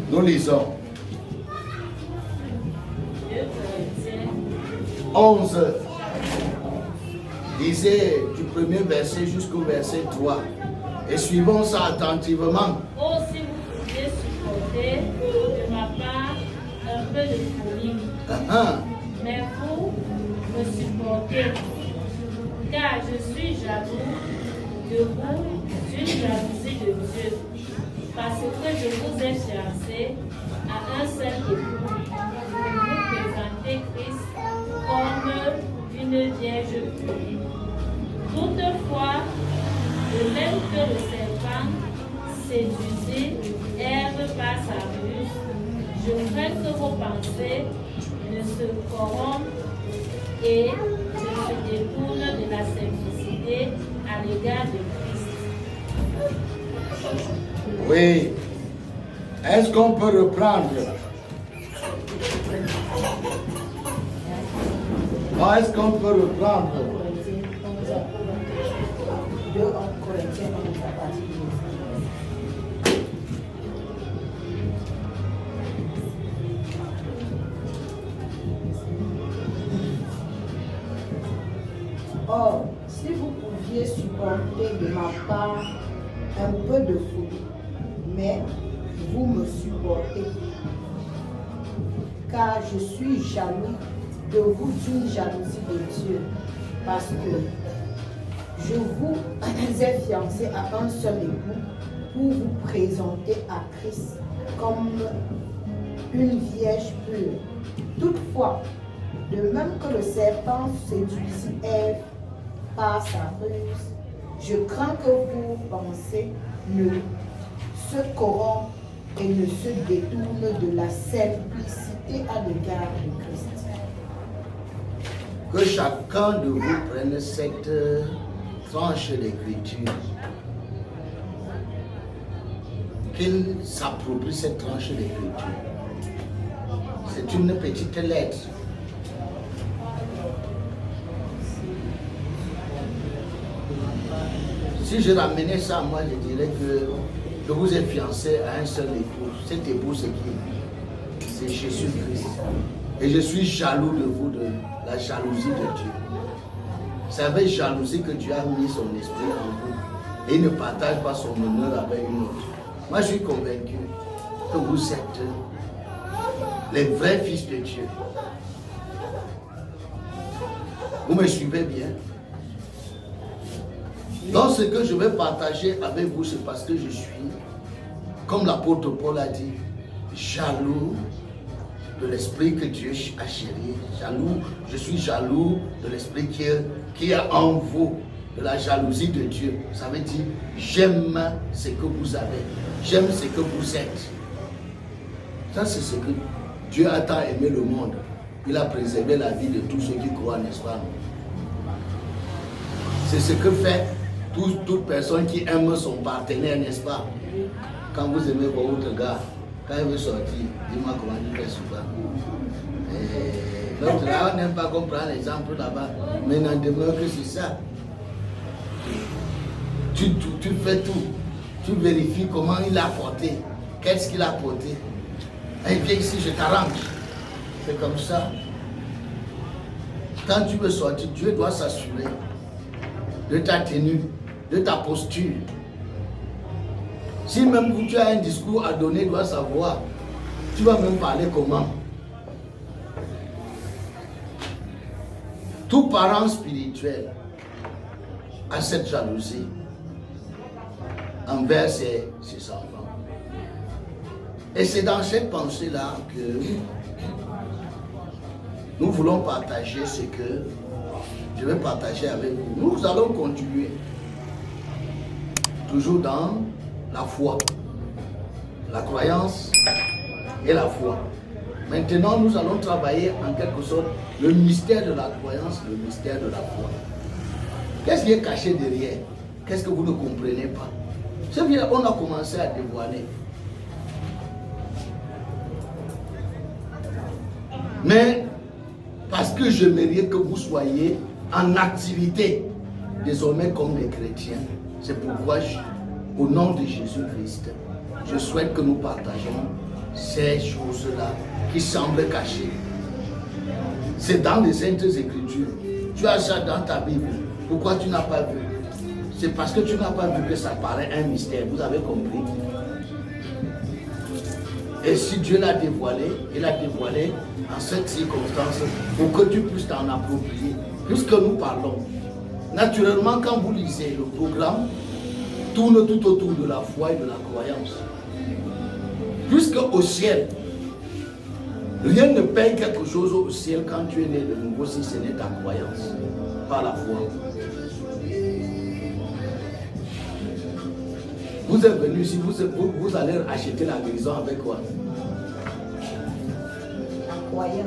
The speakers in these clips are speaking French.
Nous lisons 11. Lisez du premier verset jusqu'au verset 3 et suivons ça attentivement. Oh, si vous pouviez supporter de ma part un peu de folie, mais vous me supportez, car je suis jaloux de vous d'une jalousie de Dieu, parce que je vous ai fiancé à un seul époux. Vous présentez Christ comme une vierge pure. Toutefois, de même que le serpent séduisit Ève par sa ruse, je crains que vos pensées ne se corrompent et ne se détournent de la simplicité à l'égard de Christ. Oui. Est-ce qu'on peut reprendre? Est-ce qu'on peut reprendre? Or, si vous pouviez supporter de ma part un peu de folie, mais vous me supportez, car je suis jaloux de vous d'une jalousie de Dieu, parce que je vous ai fiancé à un seul époux pour vous présenter à Christ comme une vierge pure. Toutefois, de même que le serpent séduisit Ève par sa ruse, je crains que vos pensées ne se corrompent et ne se détournent de la simplicité à l'égard de Christ. Que chacun de vous prenne cette tranche d'écriture, qu'il s'approprie cette tranche d'écriture. C'est une petite lettre. Si je ramenais ça, moi je dirais que je vous ai fiancé à un seul époux. Cet époux, c'est qui? C'est Jésus-Christ. Et je suis jaloux de vous, de la jalousie de Dieu. C'est avec jalousie que Dieu a mis son esprit en vous. Et il ne partage pas son honneur avec une autre. Moi, je suis convaincu que vous êtes les vrais fils de Dieu. Vous me suivez bien? Donc, ce que je vais partager avec vous, c'est parce que je suis, comme l'apôtre Paul a dit, jaloux de l'esprit que Dieu a chéri. Jaloux, je suis jaloux de l'esprit qui est en vous, de la jalousie de Dieu. Ça veut dire, j'aime ce que vous avez, j'aime ce que vous êtes. Ça, c'est ce que Dieu a tant aimé le monde. Il a préservé la vie de tous ceux qui croient, n'est-ce pas? C'est ce que fait toute personne qui aime son partenaire, n'est-ce pas? Quand vous aimez votre gars, quand il veut sortir, dis-moi comment il fait souvent. L'autre là, on n'aime pas qu'on prenne l'exemple là-bas, mais n'en demeure que c'est ça. Tu fais tout, tu vérifies comment il a porté, qu'est-ce qu'il a porté. Et viens ici, je t'arrange. C'est comme ça. Quand tu veux sortir, Dieu doit s'assurer de ta tenue, de ta posture. Si même tu as un discours à donner, tu dois savoir, tu vas même parler comment. Tout parent spirituel a cette jalousie envers ses enfants. Et c'est dans cette pensée-là que nous voulons partager ce que je vais partager avec vous. Nous allons continuer toujours dans la foi, la croyance et la foi. Maintenant, nous allons travailler en quelque sorte le mystère de la croyance, le mystère de la foi. Qu'est-ce qui est caché derrière? Qu'est-ce que vous ne comprenez pas? C'est bien, on a commencé à dévoiler. Mais parce que j'aimerais que vous soyez en activité désormais comme des chrétiens, c'est pourquoi au nom de Jésus-Christ, je souhaite que nous partageons ces choses-là qui semblent cachées. C'est dans les Saintes Écritures. Tu as ça dans ta Bible. Pourquoi tu n'as pas vu? C'est parce que tu n'as pas vu que ça paraît un mystère. Vous avez compris? Et si Dieu l'a dévoilé, il l'a dévoilé en cette circonstance pour que tu puisses t'en approprier. Puisque nous parlons, naturellement, quand vous lisez le programme, tourne tout autour de la foi et de la croyance. Puisque au ciel, rien ne paye quelque chose au ciel quand tu es né de nouveau si ce n'est ta croyance, par la foi. Vous êtes venu ici, vous allez acheter la maison avec quoi? La croyance.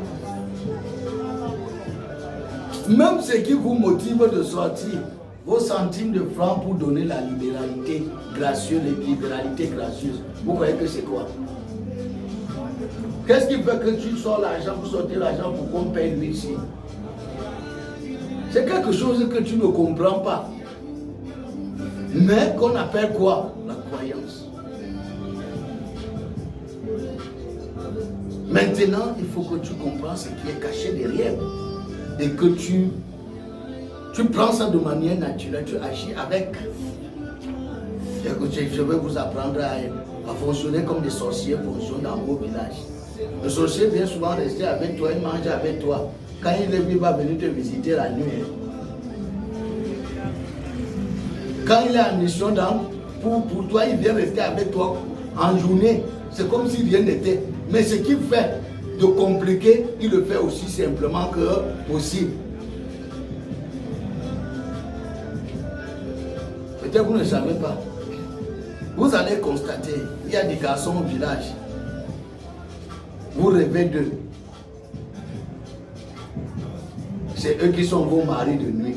Même ce qui vous motive de sortir vos centimes de francs pour donner la libéralité gracieuse, vous croyez que c'est quoi? Qu'est-ce qui fait que tu sors l'argent pour sortir l'argent pour qu'on paye lui ici? C'est quelque chose que tu ne comprends pas. Mais qu'on appelle quoi? La croyance. Maintenant, il faut que tu comprennes ce qui est caché derrière. Et que tu prends ça de manière naturelle, tu agis avec. Écoutez, je vais vous apprendre à fonctionner comme des sorciers fonctionnent dans vos villages. Le sorcier vient souvent rester avec toi, il mange avec toi. Quand il est venu, il va venir te visiter la nuit. Quand il est en mission pour toi, il vient rester avec toi en journée. C'est comme si rien n'était. Mais ce qu'il fait de compliqué, il le fait aussi simplement que possible. Peut-être vous ne savez pas. Vous allez constater, il y a des garçons au village. Vous rêvez d'eux. C'est eux qui sont vos maris de nuit.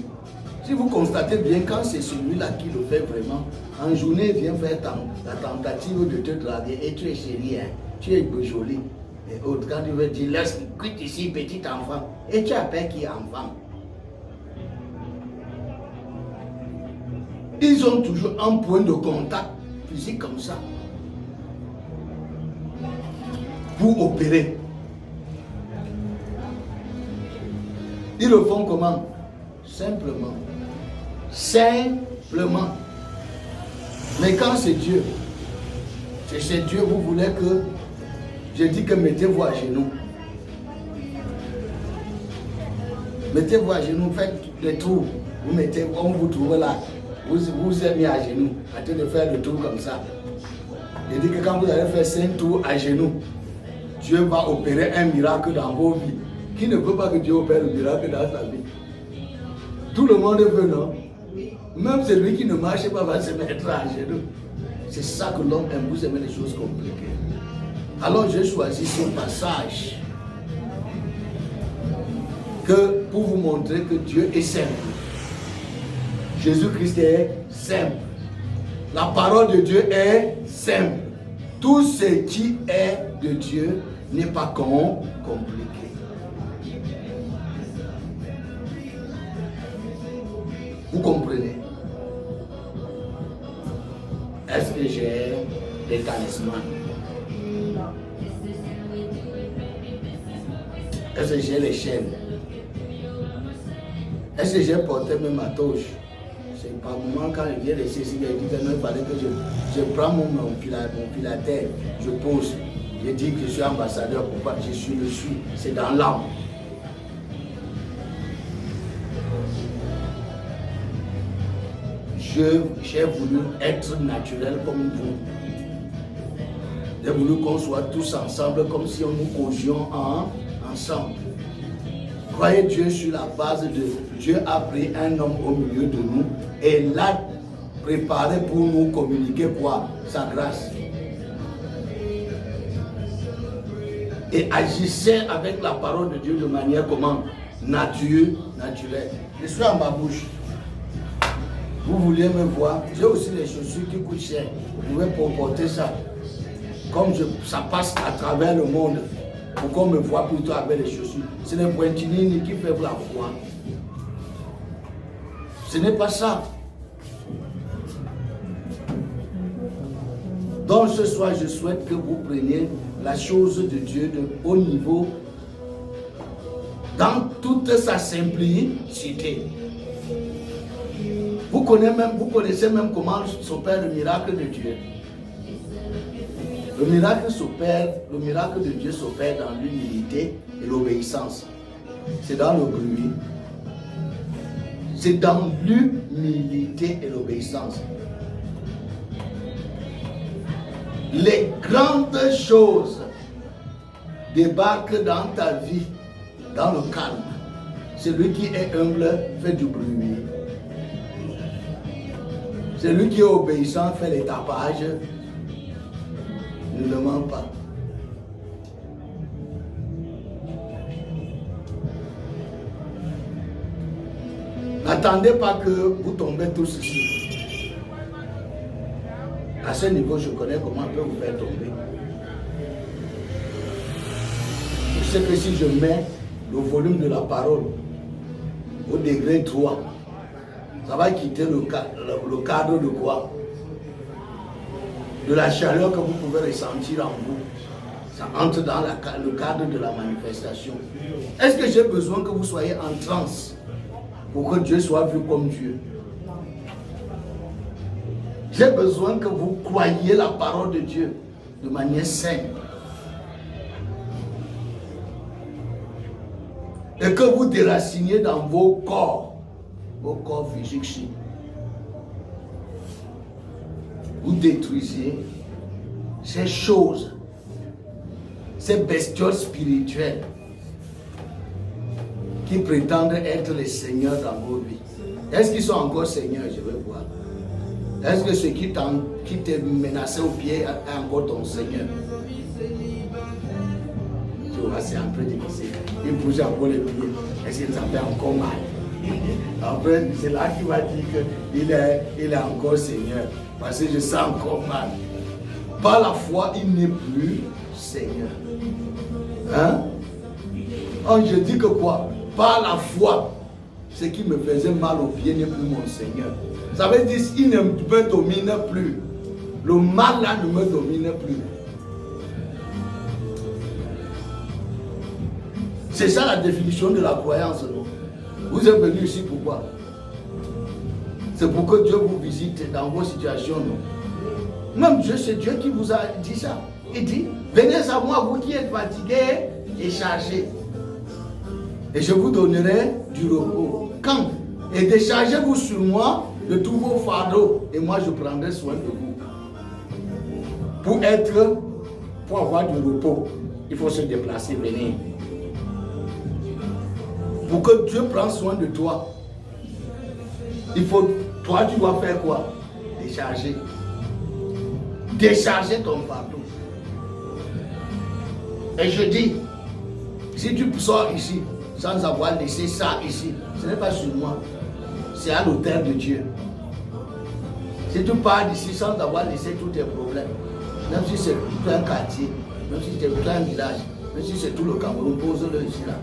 Si vous constatez bien, quand c'est celui-là qui le fait vraiment, en journée, il vient faire la tentative de te draguer et tu es chérie, hein, tu es jolie. Et autres, quand tu veux dire, laisse, quitte ici, petit enfant, et tu appelles qui est enfant. Ils ont toujours un point de contact physique comme ça pour opérer. Ils le font comment? Simplement. Simplement. Mais quand c'est Dieu, c'est chez Dieu, vous voulez que je dis que mettez-vous à genoux. Mettez-vous à genoux, faites le tour. Vous mettez, on vous trouve là. Vous êtes mis à genoux, en train de faire le tour comme ça. Je dis que quand vous allez faire 5 tours à genoux, Dieu va opérer un miracle dans vos vies. Qui ne veut pas que Dieu opère le miracle dans sa vie? Tout le monde veut, non? Même celui qui ne marche pas va se mettre à genoux. C'est ça que l'homme aime, vous aimez les choses compliquées. Alors j'ai choisi ce passage que pour vous montrer que Dieu est simple. Jésus-Christ est simple. La parole de Dieu est simple. Tout ce qui est de Dieu n'est pas compliqué. Vous comprenez? Est-ce que j'ai des talismans? Est-ce que j'ai les chaînes? Est-ce que j'ai porté même ma touche? C'est par moment quand il vient de ici, il dit que non, il fallait que je prends mon filateur, je pose. Je dis que je suis ambassadeur, pourquoi? Je suis le suis, c'est dans l'âme. J'ai voulu être naturel comme vous. J'ai voulu qu'on soit tous ensemble comme si on nous causions ensemble. Croyez Dieu sur la base de Dieu a pris un homme au milieu de nous et l'a préparé pour nous communiquer quoi? Sa grâce. Et agissait avec la parole de Dieu de manière comment? Naturelle. Je suis en ma bouche. Vous vouliez me voir, j'ai aussi les chaussures qui coûtent cher. Vous pouvez porter ça. Comme ça passe à travers le monde. Pour qu'on me voit plutôt avec les chaussures. Ce n'est pas Pointinini qui fait la foi. Ce n'est pas ça. Donc ce soir, je souhaite que vous preniez la chose de Dieu de haut niveau dans toute sa simplicité. Vous connaissez même comment s'opère le miracle de Dieu. Le miracle de Dieu s'opère dans l'humilité et l'obéissance. C'est dans le bruit. C'est dans l'humilité et l'obéissance. Les grandes choses débarquent dans ta vie, dans le calme. Celui qui est humble fait du bruit. Celui qui est obéissant fait les tapages. Ne le ment pas. N'attendez pas que vous tombez tous ici. À ce niveau, je connais comment on peut vous faire tomber. Je sais que si je mets le volume de la parole au degré 3, ça va quitter le cadre de quoi? De la chaleur que vous pouvez ressentir en vous. Ça entre dans le cadre de la manifestation. Est-ce que j'ai besoin que vous soyez en transe pour que Dieu soit vu comme Dieu? J'ai besoin que vous croyiez la parole de Dieu de manière saine. Et que vous déraciniez dans vos corps physiques. Vous détruisez ces choses, ces bestioles spirituelles qui prétendent être les seigneurs dans vos vies. Est-ce qu'ils sont encore seigneurs? Je veux voir. Est-ce que ce qui t'a menacé au pied est encore ton seigneur? Tu vois, c'est un peu difficile. Il bouge encore les pieds. Est-ce que ça fait encore mal? Après, c'est là qu'il va dire qu'il est encore seigneur. Parce que je sens encore mal. Par la foi, il n'est plus seigneur. Hein? Oh, je dis que quoi? Par la foi, ce qui me faisait mal au pied n'est plus mon Seigneur. Ça veut dire qu'il ne me domine plus. Le mal là ne me domine plus. C'est ça la définition de la croyance, non? Vous êtes venu ici pourquoi? C'est pour que Dieu vous visite dans vos situations, non? Même Dieu, c'est Dieu qui vous a dit ça. Il dit, venez à moi, vous qui êtes fatigués et chargés. Et je vous donnerai du repos. Quand? Et déchargez-vous sur moi de tous vos fardeaux. Et moi, je prendrai soin de vous. Pour avoir du repos, il faut se déplacer, venir. Pour que Dieu prenne soin de toi, toi, tu dois faire quoi? Décharger. Décharger ton fardeau. Et je dis, si tu sors ici, sans avoir laissé ça ici, ce n'est pas sur moi, c'est à l'autel de Dieu. Si tu pars d'ici sans avoir laissé tous tes problèmes, même si c'est tout un quartier, même si c'est tout un village, même si c'est tout le Cameroun, pose-le ici là.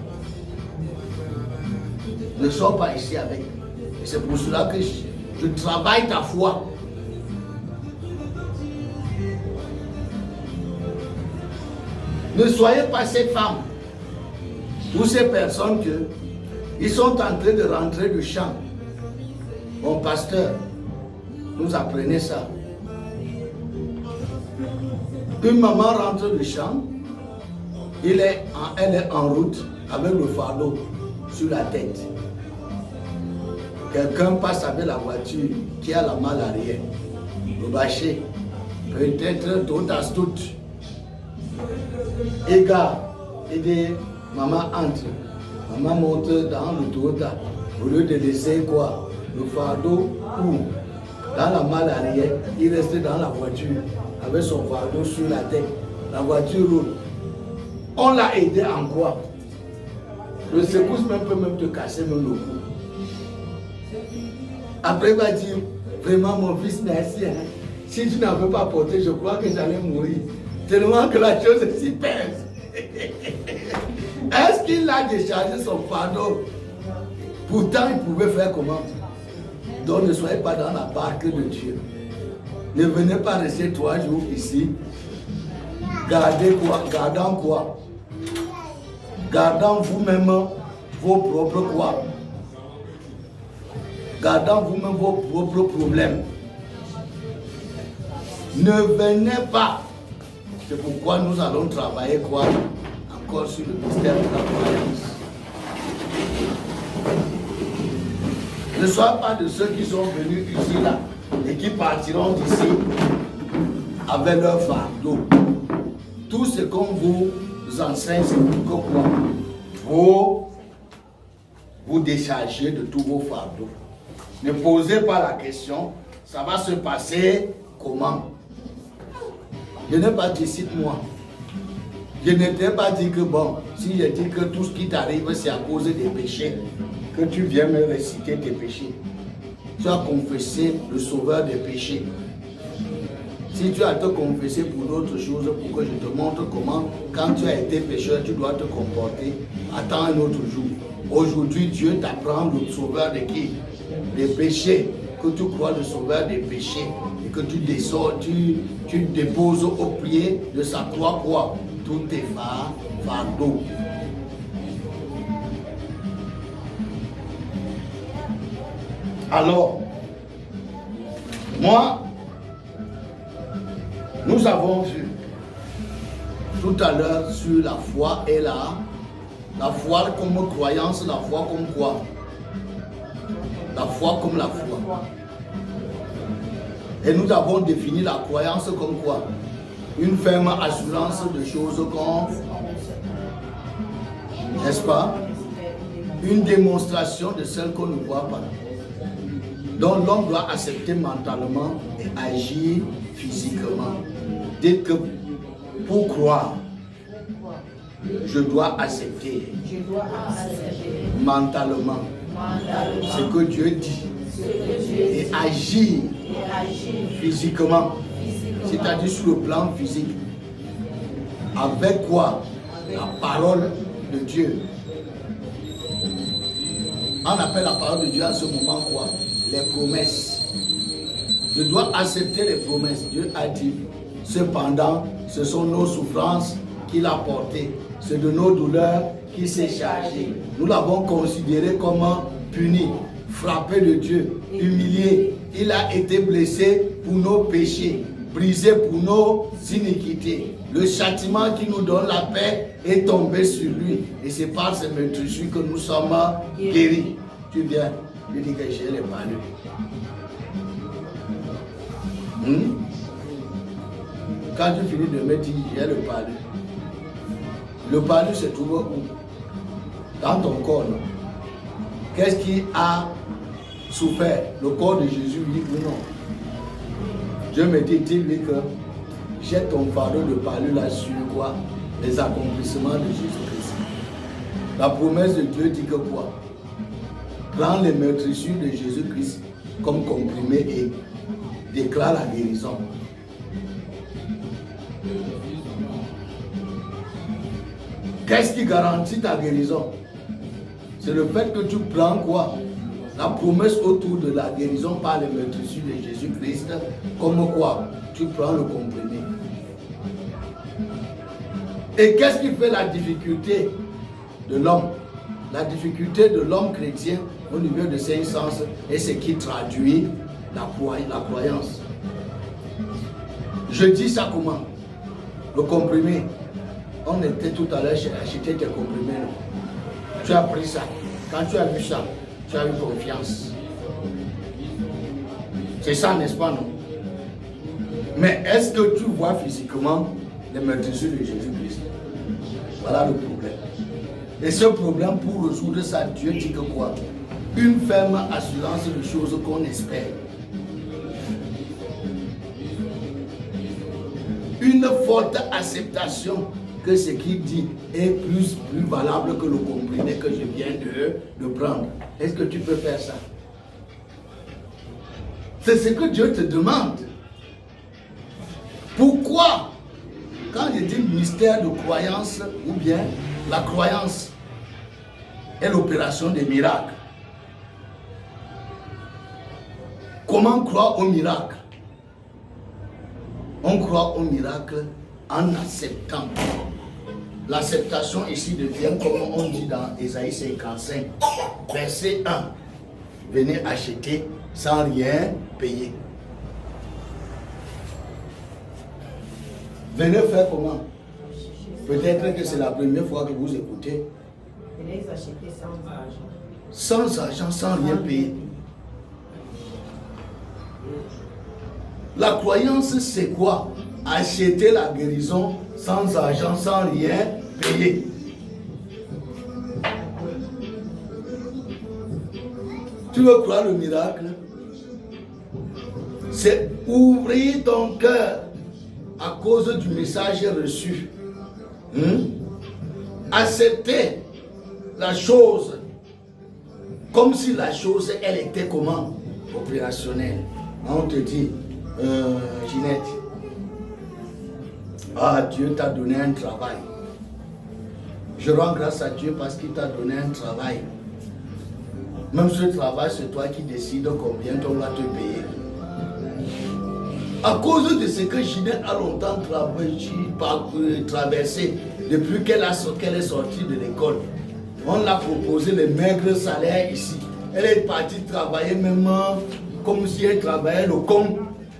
Ne sors pas ici avec. Et c'est pour cela que je travaille ta foi. Ne soyez pas cette femme ou ces personnes ils sont en train de rentrer du champ. Mon pasteur nous apprenait ça. Une maman rentre du champ, elle est en route avec le fardeau sur la tête. Quelqu'un passe avec la voiture qui a la malle arrière, le bâcher, peut-être d'autres astuces. Et gars, et des maman entre, maman monte dans le Toyota, au lieu de laisser quoi? Le fardeau ou dans la malle arrière, il reste dans la voiture avec son fardeau sur la tête. La voiture roule. On l'a aidé en quoi? Le secousse peut même te casser même le cou. Après il va dire, vraiment mon fils, merci. Hein. Si tu n'avais pas porté, je crois que j'allais mourir. Tellement que la chose est si pince. Est-ce qu'il a déchargé son fardeau? Pourtant, il pouvait faire comment? Donc ne soyez pas dans la barque de Dieu. Ne venez pas rester 3 jours ici. Gardez quoi? Gardant quoi? Gardant vous-même vos propres quoi? Gardant vous-même vos propres problèmes. Ne venez pas. C'est pourquoi nous allons travailler quoi? Encore sur le mystère de la croyance. Ne soyez pas de ceux qui sont venus ici là et qui partiront d'ici avec leur fardeau. Tout ce qu'on vous enseigne, c'est pour que quoi? Vous déchargez de tous vos fardeaux. Ne posez pas la question, ça va se passer comment? Je n'ai pas dit cite-moi. Je ne t'ai pas dit que bon, si je dis que tout ce qui t'arrive c'est à cause des péchés, que tu viens me réciter tes péchés. Tu as confessé le sauveur des péchés. Si tu as te confessé pour d'autres choses, pour que je te montre comment, quand tu as été pécheur, tu dois te comporter, attends un autre jour. Aujourd'hui, Dieu t'apprend le sauveur de qui? Des péchés. Que tu crois le sauveur des péchés et que tu descends, tu déposes au pied de sa croix quoi? Tous tes fardeaux. Alors, moi, nous avons vu tout à l'heure sur la foi et la foi comme croyance, la foi comme quoi? La foi comme la foi. Et nous avons défini la croyance comme quoi? Une ferme assurance de choses qu'on, n'est-ce pas? Une démonstration de celles qu'on ne voit pas. Donc l'homme doit accepter mentalement et agir physiquement. Dites que pour croire, je dois accepter mentalement ce que Dieu dit et agir physiquement, c'est-à-dire sur le plan physique. Avec quoi? La parole de Dieu. On appelle la parole de Dieu à ce moment quoi? Les promesses. Je dois accepter les promesses. Dieu a dit, cependant, ce sont nos souffrances qu'il a portées. C'est de nos douleurs qu'il s'est chargé. Nous l'avons considéré comme puni, frappé de Dieu, humilié. Il a été blessé pour nos péchés, brisé pour nos iniquités. Le châtiment qui nous donne la paix est tombé sur lui. Et c'est par ces meurtrissures que nous sommes guéris. Tu viens, lui dis que j'ai les palus. Quand tu finis de me dire j'ai le palu, le palu se trouve où? Dans ton corps, non? Qu'est-ce qui a souffert? Le corps de Jésus, oui ou non? Dieu me dit, dis-lui que j'ai ton fardeau de palu là sur quoi? Les accomplissements de Jésus-Christ. La promesse de Dieu dit que quoi? Prends les meurtrissures de Jésus-Christ comme comprimé et déclare la guérison. Qu'est-ce qui garantit ta guérison? C'est le fait que tu prends quoi? La promesse autour de la guérison par les meurtrissures de Jésus-Christ, comme quoi? Tu prends le comprimé. Et qu'est-ce qui fait la difficulté de l'homme? La difficulté de l'homme chrétien au niveau de ses sens est ce qui traduit la croyance. Je dis ça comment? Le comprimé. On était tout à l'heure chez acheter tes comprimés. Tu as pris ça. Quand tu as vu ça, tu as eu confiance. C'est ça, n'est-ce pas, non? Mais est-ce que tu vois physiquement les meurtrissures de Jésus-Christ? Voilà le problème. Et ce problème, pour résoudre ça, Dieu dit que quoi? Une ferme assurance de choses qu'on espère. Une forte acceptation que ce qu'il dit est plus valable que le comprimé que je viens de prendre. Est-ce que tu peux faire ça? C'est ce que Dieu te demande. Pourquoi? Quand je dis mystère de croyance, ou bien la croyance est l'opération des miracles. Comment croire au miracle? On croit au miracle en acceptant. L'acceptation ici devient comme on dit dans Ésaïe 55, verset 1. Venez acheter sans rien payer. Venez faire comment? Peut-être que c'est la première fois que vous écoutez. Venez acheter sans argent. Sans argent, sans rien payer. La croyance, c'est quoi? Acheter la guérison sans argent, sans rien payer. Tu veux croire le miracle? C'est ouvrir ton cœur à cause du message reçu. Accepter la chose comme si la chose, elle était comment? Opérationnelle. On te dit, Ginette, Dieu t'a donné un travail. Je rends grâce à Dieu parce qu'il t'a donné un travail. Même ce travail, c'est toi qui décides combien on va te payer. À cause de ce que Ginette a longtemps traversé, depuis qu'elle est sortie de l'école, on l'a proposé les maigres salaires ici. Elle est partie travailler même comme si elle travaillait le com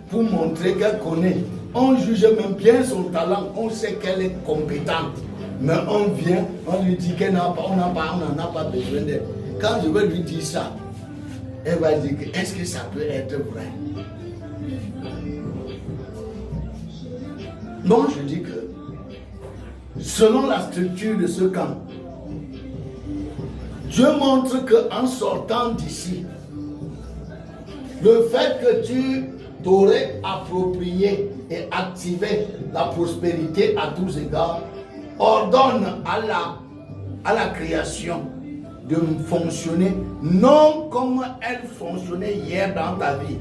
pour montrer qu'elle connaît. On juge même bien son talent, on sait qu'elle est compétente. Mais on vient, on lui dit qu'elle n'a pas, on n'en a pas besoin d'elle. Quand je vais lui dire ça, elle va dire que est-ce que ça peut être vrai? Non, je dis que selon la structure de ce camp, Dieu montre qu'en sortant d'ici, le fait que tu t'aurais approprié et activé la prospérité à tous égards, ordonne à la création de fonctionner non comme elle fonctionnait hier dans ta vie,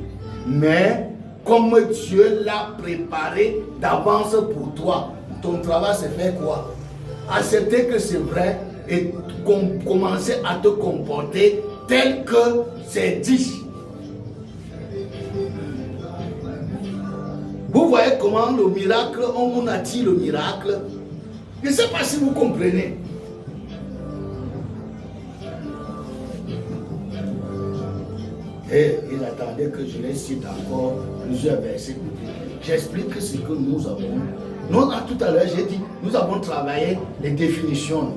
mais comme Dieu l'a préparé d'avance pour toi. Ton travail, c'est faire quoi? Accepter que c'est vrai et commencer à te comporter tel que c'est dit. Vous voyez comment le miracle, on attire le miracle. Je ne sais pas si vous comprenez. Et il attendait que je les cite encore plusieurs versets. J'explique ce que nous avons. Tout à l'heure, j'ai dit, nous avons travaillé les définitions.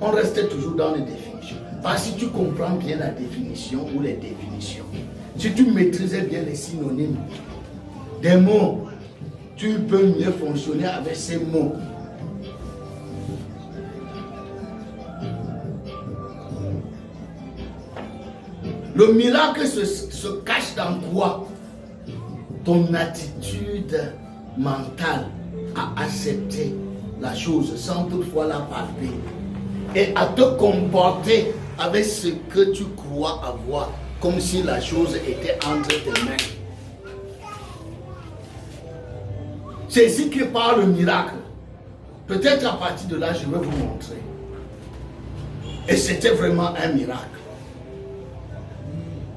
On restait toujours dans les définitions. Parce que si tu comprends bien la définition ou les définitions, si tu maîtrisais bien les synonymes des mots, tu peux mieux fonctionner avec ces mots. Le miracle se cache dans quoi? Ton attitude mentale à accepter la chose sans toutefois la palper et à te comporter avec ce que tu crois avoir comme si la chose était entre tes mains. C'est ici que part le miracle. Peut-être à partir de là, je vais vous montrer. Et c'était vraiment un miracle.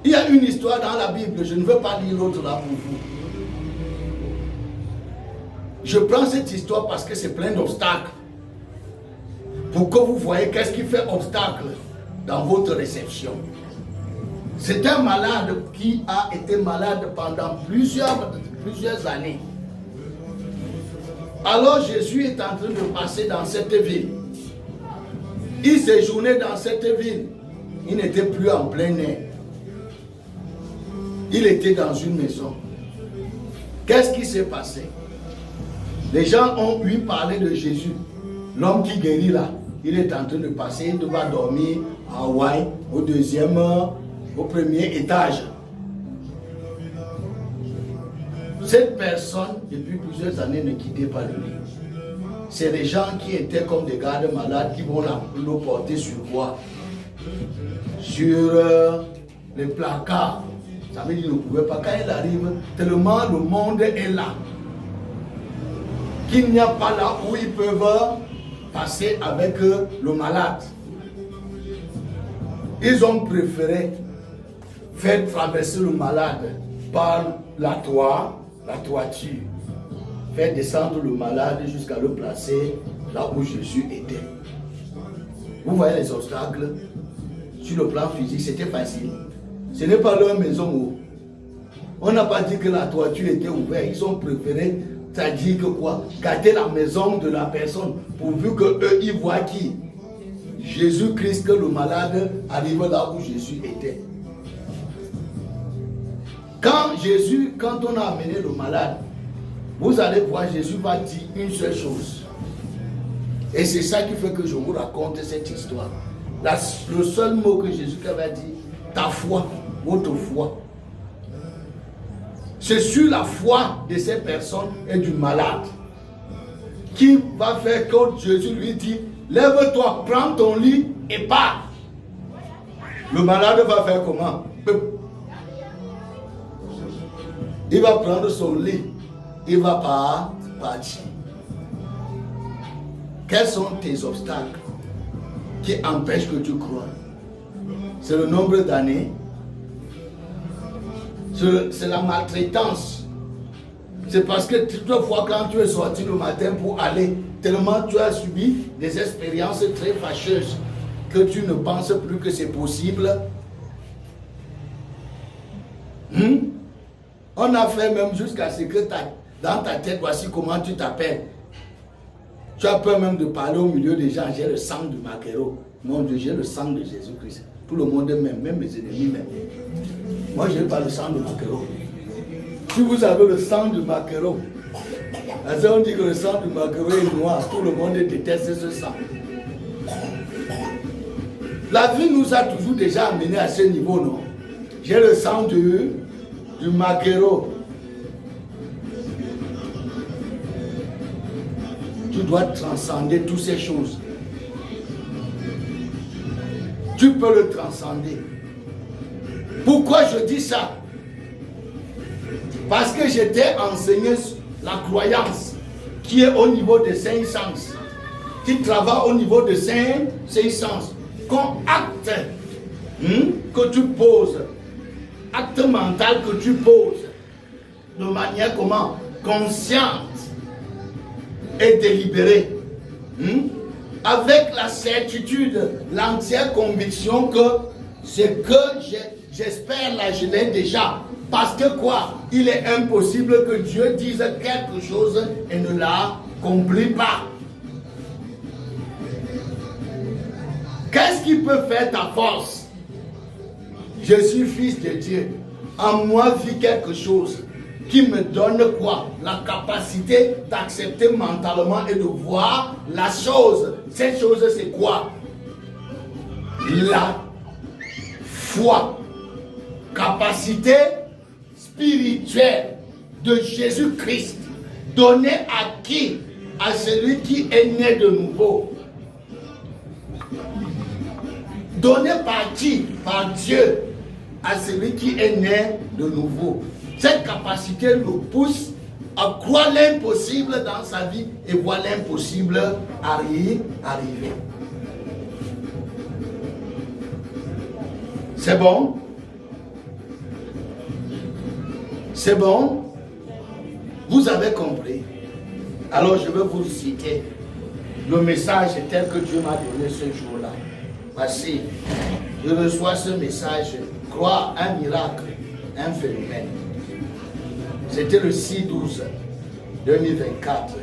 Il y a une histoire dans la Bible, je ne veux pas lire l'autre là pour vous. Je prends cette histoire parce que c'est plein d'obstacles. Pour que vous voyez qu'est-ce qui fait obstacle dans votre réception. C'est un malade qui a été malade pendant plusieurs années. Alors Jésus est en train de passer dans cette ville. Il séjournait dans cette ville. Il n'était plus en plein air. Il était dans une maison. Qu'est-ce qui s'est passé? Les gens ont lui parlé de Jésus. L'homme qui guérit là, il est en train de passer, il doit dormir à Hawaï, au premier étage. Cette personne, depuis plusieurs années, ne quittait pas le lit. C'est les gens qui étaient comme des gardes malades qui vont le porter sur quoi? Sur les placards. Ça veut dire qu'il ne pouvait pas. Quand il arrive, tellement le monde est là, qu'il n'y a pas là où ils peuvent passer avec le malade. Ils ont préféré faire traverser le malade par la toiture. faire descendre le malade jusqu'à le placer là où Jésus était. Vous voyez les obstacles. Sur le plan physique, c'était facile. Ce n'est pas leur maison où on n'a pas dit que la toiture était ouverte. Ils ont préféré, c'est-à-dire que quoi? Garder la maison de la personne pourvu qu'eux, ils voient qui? Jésus-Christ, que le malade arrive là où Jésus était. Quand on a amené le malade, vous allez voir, Jésus va dire une seule chose. Et c'est ça qui fait que je vous raconte cette histoire. Le seul mot que Jésus va dire, ta foi, votre foi. C'est sur la foi de ces personnes et du malade qui va faire que Jésus lui dit, lève-toi, prends ton lit et pars. Le malade va faire comment? Il va prendre son lit, il va partir. Quels sont tes obstacles qui empêchent que tu crois? C'est le nombre d'années, c'est la maltraitance. C'est parce que toutefois quand tu es sorti le matin pour aller, tellement tu as subi des expériences très fâcheuses que tu ne penses plus que c'est possible. On a fait même jusqu'à ce que dans ta tête, voici comment tu t'appelles. Tu as peur même de parler au milieu des gens. J'ai le sang du maquereau. Mon Dieu, j'ai le sang de Jésus-Christ. Tout le monde m'aime, même mes ennemis m'aiment. Moi, je n'ai pas le sang du maquereau. Si vous avez le sang du maquereau, on dit que le sang du maquereau est noir. Tout le monde déteste ce sang. La vie nous a toujours déjà amenés à ce niveau, non? J'ai le sang du maquereau. Tu dois transcender toutes ces choses. Tu peux le transcender. Pourquoi je dis ça? Parce que j'étais enseigné la croyance qui est au niveau des 5 sens, qui travaille au niveau des 5 sens. Comme acte que tu poses, acte mental que tu poses, de manière comment? Consciente et délibérée, avec la certitude, l'entière conviction que ce que j'espère là, je l'ai déjà. Parce que quoi? Il est impossible que Dieu dise quelque chose et ne l'accomplit pas. Qu'est-ce qui peut faire ta force? Je suis fils de Dieu. En moi vit quelque chose qui me donne quoi? La capacité d'accepter mentalement et de voir la chose. Cette chose, c'est quoi? La foi. Capacité spirituelle de Jésus-Christ donnée à qui? À celui qui est né de nouveau. Donné par qui? Par Dieu à celui qui est né de nouveau. Cette capacité le pousse à croire l'impossible dans sa vie et voir l'impossible arriver. C'est bon? C'est bon? Vous avez compris? Alors je vais vous citer le message tel que Dieu m'a donné ce jour-là. Voici, je reçois ce message, croire un miracle, un phénomène. C'était le 6/12/2024.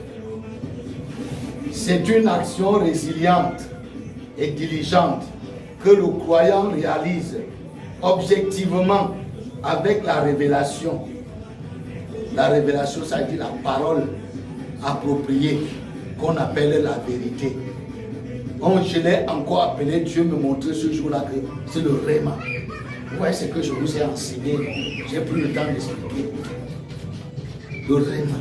C'est une action résiliente et diligente que le croyant réalise objectivement avec la révélation. La révélation, ça dit la parole appropriée qu'on appelle la vérité. Je l'ai encore appelé, Dieu me montrait ce jour-là que c'est le Réma. Vous voyez ce que je vous ai enseigné, j'ai pris le temps d'expliquer. Le Réma.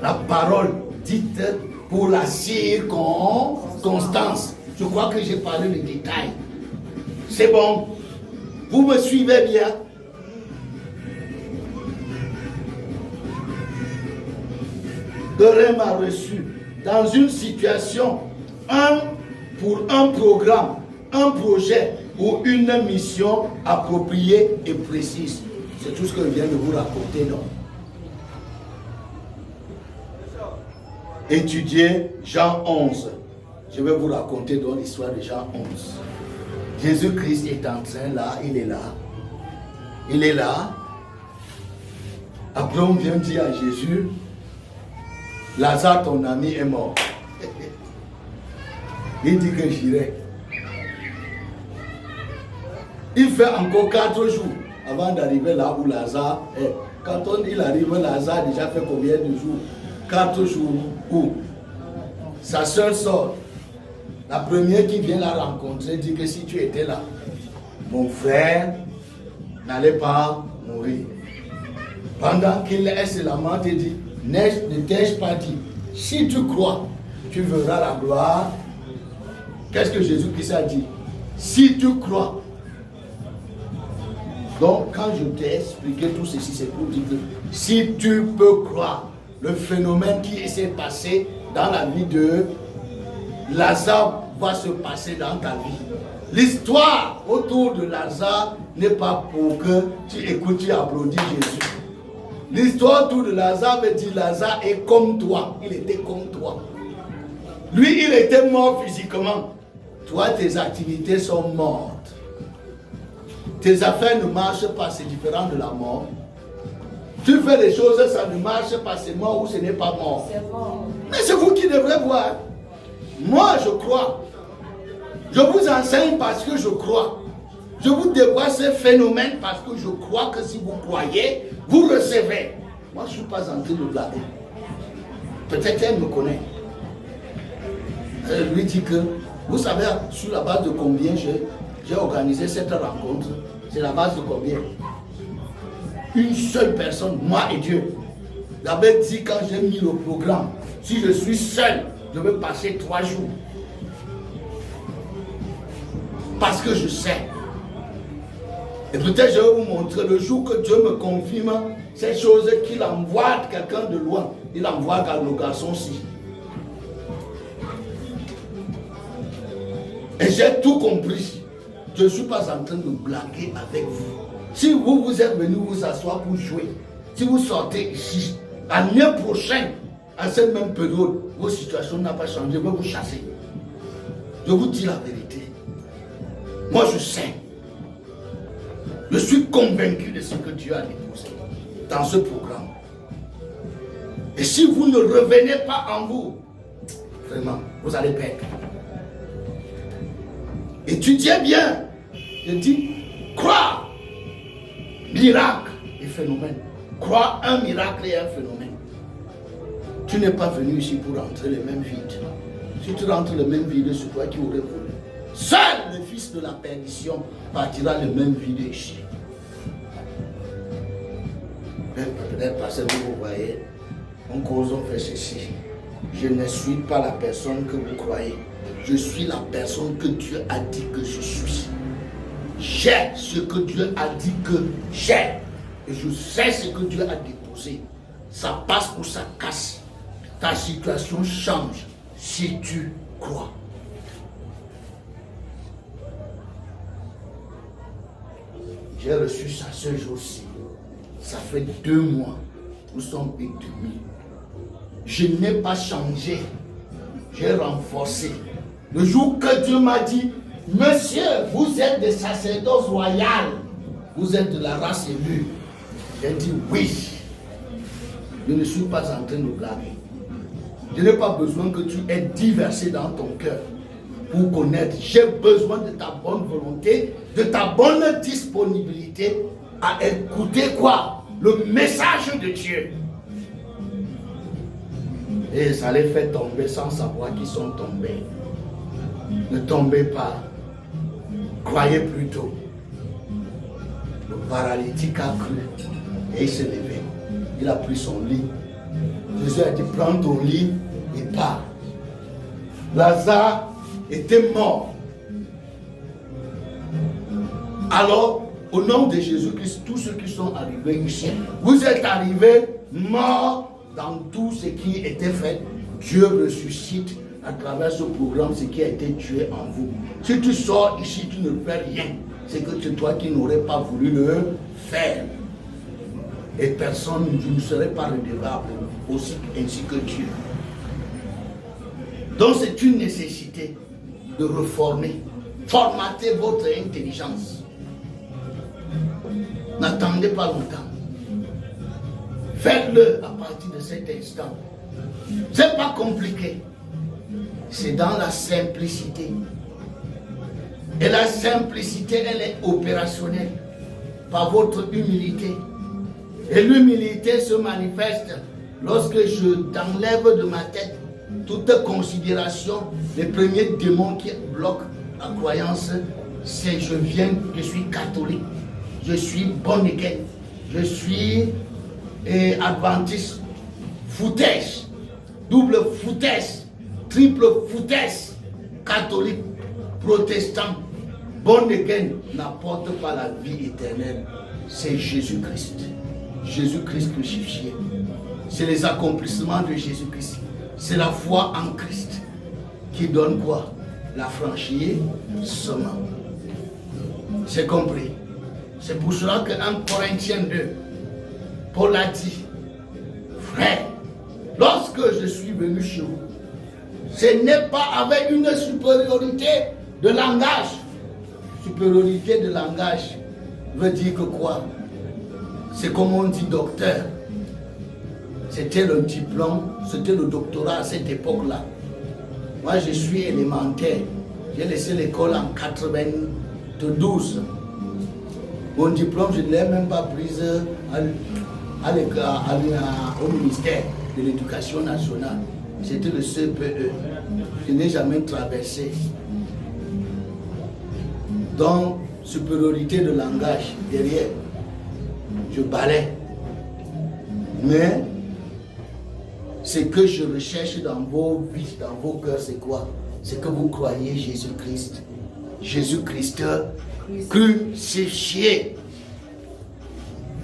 La parole dite pour la circonstance. Je crois que j'ai parlé de détails. C'est bon. Vous me suivez bien? Le Réma reçu dans une situation, pour un programme, un projet ou une mission appropriée et précise. C'est tout ce que je viens de vous raconter, non? étudier Jean 11. Je vais vous raconter donc l'histoire de Jean 11. Jésus-Christ est en train là, il est là. Il est là. Après on vient dire à Jésus, Lazare ton ami est mort. Il dit que j'irai. Il fait encore 4 jours avant d'arriver là où Lazare est. Quand il arrive, Lazare a déjà fait combien de jours? 4 jours où sa soeur sort. La première qui vient la rencontrer dit que si tu étais là, mon frère n'allait pas mourir. Pendant qu'il se lamente et dit, ne t'ai-je pas dit, si tu crois, tu verras la gloire. Qu'est-ce que Jésus-Christ a dit? Si tu crois. Donc, quand je t'ai expliqué tout ceci, c'est pour dire que si tu peux croire, le phénomène qui s'est passé dans la vie de Lazare va se passer dans ta vie. L'histoire autour de Lazare n'est pas pour que tu écoutes, tu applaudis Jésus. L'histoire autour de Lazare veut dire Lazare est comme toi. Il était comme toi. Lui, il était mort physiquement. Toi, tes activités sont mortes. Tes affaires ne marchent pas, c'est différent de la mort. Tu fais des choses, ça ne marche pas, c'est mort ou ce n'est pas mort. C'est mort. Mais c'est vous qui devrez voir. Moi, je crois. Je vous enseigne parce que je crois. Je vous dévoile ce phénomène parce que je crois que si vous croyez, vous recevez. Moi, je ne suis pas en train de blaguer. Peut-être elle me connaît. Elle lui dit que, vous savez, sur la base de combien j'ai organisé cette rencontre. C'est la base de combien? Une seule personne, moi et Dieu. J'avais dit quand j'ai mis le programme, si je suis seul, je vais passer 3 jours. Parce que je sais. Et peut-être je vais vous montrer le jour que Dieu me confirme ces choses qu'il envoie quelqu'un de loin. Il envoie le garçon-ci. Et j'ai tout compris. Je ne suis pas en train de blaguer avec vous. Si vous êtes venu vous asseoir pour jouer, si vous sortez ici, l'année prochaine, à cette même période, vos situations n'ont pas changé, je vais vous chasser. Je vous dis la vérité. Moi, je sais. Je suis convaincu de ce que Dieu a déposé dans ce programme. Et si vous ne revenez pas en vous, vraiment, vous allez perdre. Étudiez bien. Je dis, crois. Miracle et phénomène. Crois un miracle et un phénomène. Tu n'es pas venu ici pour rentrer les mêmes vides. Si tu rentres les mêmes vides, c'est toi qui aurais voulu. Seul le fils de la perdition partira le même vide ici. Peut-être parce que vous voyez, on cause, on fait ceci. Je ne suis pas la personne que vous croyez. Je suis la personne que Dieu a dit que je suis. J'ai ce que Dieu a dit que j'ai. Et je sais ce que Dieu a déposé. Ça passe ou ça casse. Ta situation change si tu crois. J'ai reçu ça ce jour-ci. Ça fait 2 mois. Nous sommes et demi. Je n'ai pas changé. J'ai renforcé. Le jour que Dieu m'a dit, monsieur, vous êtes des sacerdotes royaux. Vous êtes de la race élue. J'ai dit oui. Je ne suis pas en train de blaguer. Je n'ai pas besoin que tu aies diversé dans ton cœur pour connaître. J'ai besoin de ta bonne volonté, de ta bonne disponibilité à écouter quoi? Le message de Dieu. Et ça les fait tomber sans savoir qu'ils sont tombés. Ne tombez pas. Croyez plutôt. Le paralytique a cru et il s'est levé. Il a pris son lit. Jésus a dit, prends ton lit et pars. Lazare était mort. Alors, au nom de Jésus-Christ, tous ceux qui sont arrivés ici, vous êtes arrivés morts dans tout ce qui était fait. Dieu ressuscite à travers ce programme ce qui a été tué en vous. Si tu sors ici, tu ne fais rien. C'est que c'est toi qui n'aurais pas voulu le faire. Et personne, je ne serai pas redevable aussi ainsi que Dieu. Donc c'est une nécessité de reformer, formater votre intelligence. N'attendez pas longtemps. Faites-le à partir de cet instant. C'est pas compliqué. C'est dans la simplicité. Et la simplicité, elle est opérationnelle par votre humilité. Et l'humilité se manifeste lorsque je t'enlève de ma tête toute considération. Les premiers démons qui bloquent la croyance, c'est je suis catholique, je suis born again, je suis adventiste, foutaise, double foutaise, triple foutaise, catholique, protestant, born again n'apporte pas la vie éternelle. C'est Jésus-Christ. Jésus-Christ crucifié. C'est les accomplissements de Jésus-Christ. C'est la foi en Christ qui donne quoi? L'affranchissement. C'est compris. C'est pour cela que 1 Corinthiens 2, Paul a dit, frère, lorsque je suis venu chez vous, ce n'est pas avec une supériorité de langage. Supériorité de langage veut dire que quoi? C'est comme on dit docteur. C'était le diplôme, c'était le doctorat à cette époque-là. Moi, je suis élémentaire. J'ai laissé l'école en 92. Mon diplôme, je ne l'ai même pas pris au ministère de l'Éducation nationale. C'était le CPE. Je n'ai jamais traversé. Donc, supériorité de langage derrière. Je balais. Mais ce que je recherche dans vos vies, dans vos cœurs, c'est quoi? C'est que vous croyez Jésus-Christ. Jésus-Christ crucifié,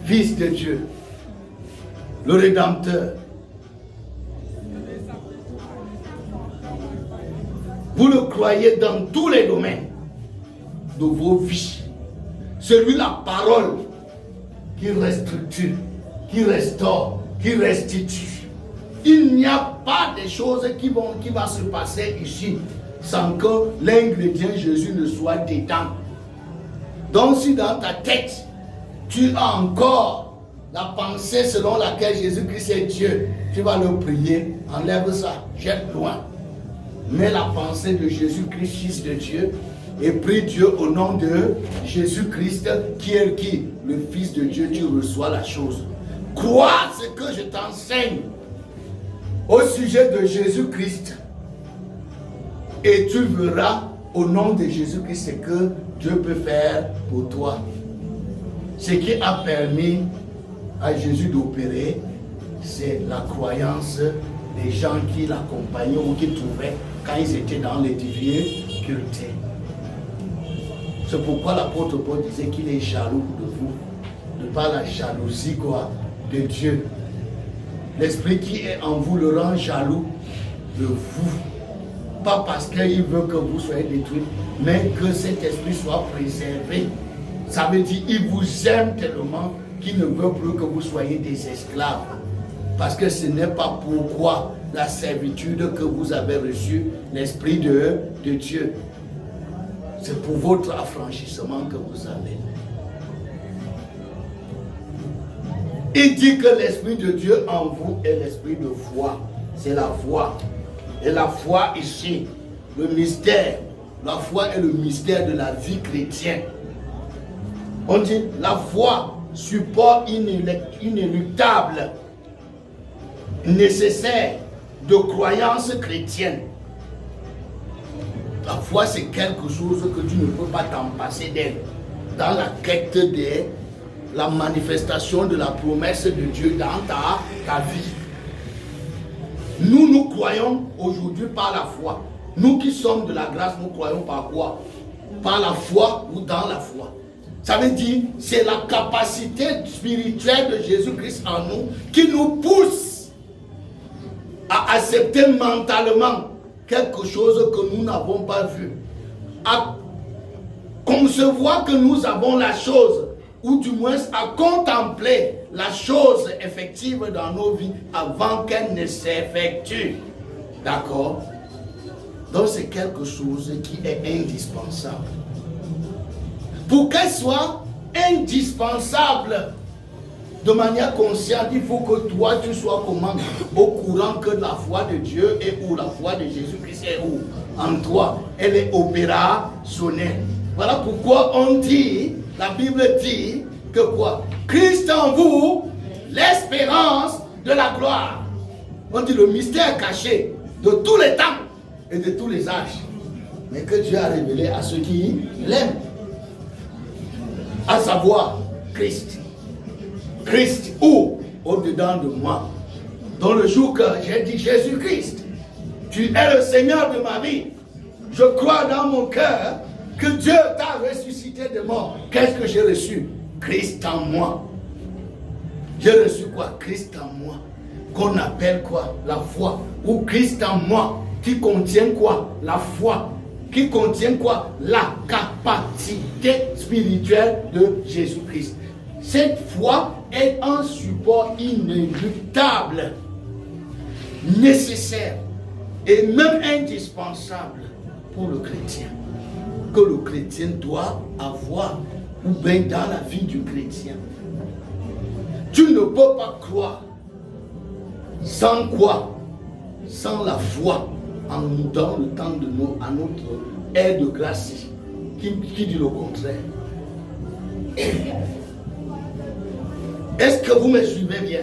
Fils de Dieu, le Rédempteur. Vous le croyez dans tous les domaines de vos vies. Celui, la parole, qui restructure, qui restaure, qui restitue. Il n'y a pas de choses qui vont se passer ici sans que l'ingrédient Jésus ne soit dedans. Donc si dans ta tête, tu as encore la pensée selon laquelle Jésus-Christ est Dieu, tu vas le prier, enlève ça, jette loin. Mets la pensée de Jésus-Christ, Fils de Dieu, et prie Dieu au nom de Jésus-Christ, qui est qui? Le Fils de Dieu, tu reçois la chose. Crois ce que je t'enseigne au sujet de Jésus-Christ, et tu verras au nom de Jésus-Christ ce que Dieu peut faire pour toi. Ce qui a permis à Jésus d'opérer, c'est la croyance des gens qui l'accompagnaient ou qui trouvaient quand ils étaient dans les difficultés. C'est pourquoi l'apôtre Paul disait qu'il est jaloux de vous, de par la jalousie quoi, de Dieu. L'esprit qui est en vous le rend jaloux de vous. Pas parce qu'il veut que vous soyez détruits, mais que cet esprit soit préservé. Ça veut dire qu'il vous aime tellement qu'il ne veut plus que vous soyez des esclaves. Parce que ce n'est pas pourquoi la servitude que vous avez reçue, l'esprit de Dieu. C'est pour votre affranchissement que vous avez. Il dit que l'Esprit de Dieu en vous est l'esprit de foi. C'est la foi. Et la foi ici, le mystère. La foi est le mystère de la vie chrétienne. On dit la foi, support inéluctable, nécessaire de croyance chrétienne. La foi, c'est quelque chose que tu ne peux pas t'en passer d'elle. Dans la quête de la manifestation de la promesse de Dieu dans ta vie. Nous croyons aujourd'hui par la foi. Nous qui sommes de la grâce, nous croyons par quoi? Par la foi ou dans la foi. Ça veut dire, c'est la capacité spirituelle de Jésus-Christ en nous qui nous pousse à accepter mentalement quelque chose que nous n'avons pas vu, à concevoir que nous avons la chose, ou du moins à contempler la chose effective dans nos vies avant qu'elle ne s'effectue. D'accord? Donc c'est quelque chose qui est indispensable. Pour qu'elle soit indispensable de manière consciente, il faut que toi tu sois comment? Au courant que la foi de Dieu et ou la foi de Jésus-Christ est où? En toi. Elle est opérationnelle. Voilà pourquoi on dit, la Bible dit que quoi? Christ en vous, l'espérance de la gloire. On dit le mystère caché de tous les temps et de tous les âges, mais que Dieu a révélé à ceux qui l'aiment, à savoir Christ. Christ où? Au-dedans de moi. Dans le jour que j'ai dit Jésus-Christ, tu es le Seigneur de ma vie, je crois dans mon cœur que Dieu t'a ressuscité de mort. Qu'est-ce que j'ai reçu? Christ en moi. J'ai reçu quoi? Christ en moi. Qu'on appelle quoi? La foi. Ou Christ en moi, qui contient quoi? La foi. Qui contient quoi? La capacité spirituelle de Jésus-Christ. Cette foi est un support inéluctable, nécessaire et même indispensable pour le chrétien. Que le chrétien doit avoir, ou bien dans la vie du chrétien. Tu ne peux pas croire sans quoi? Sans la foi en nous dans le temps de à notre ère de grâce qui dit le contraire. Est-ce que vous me suivez bien?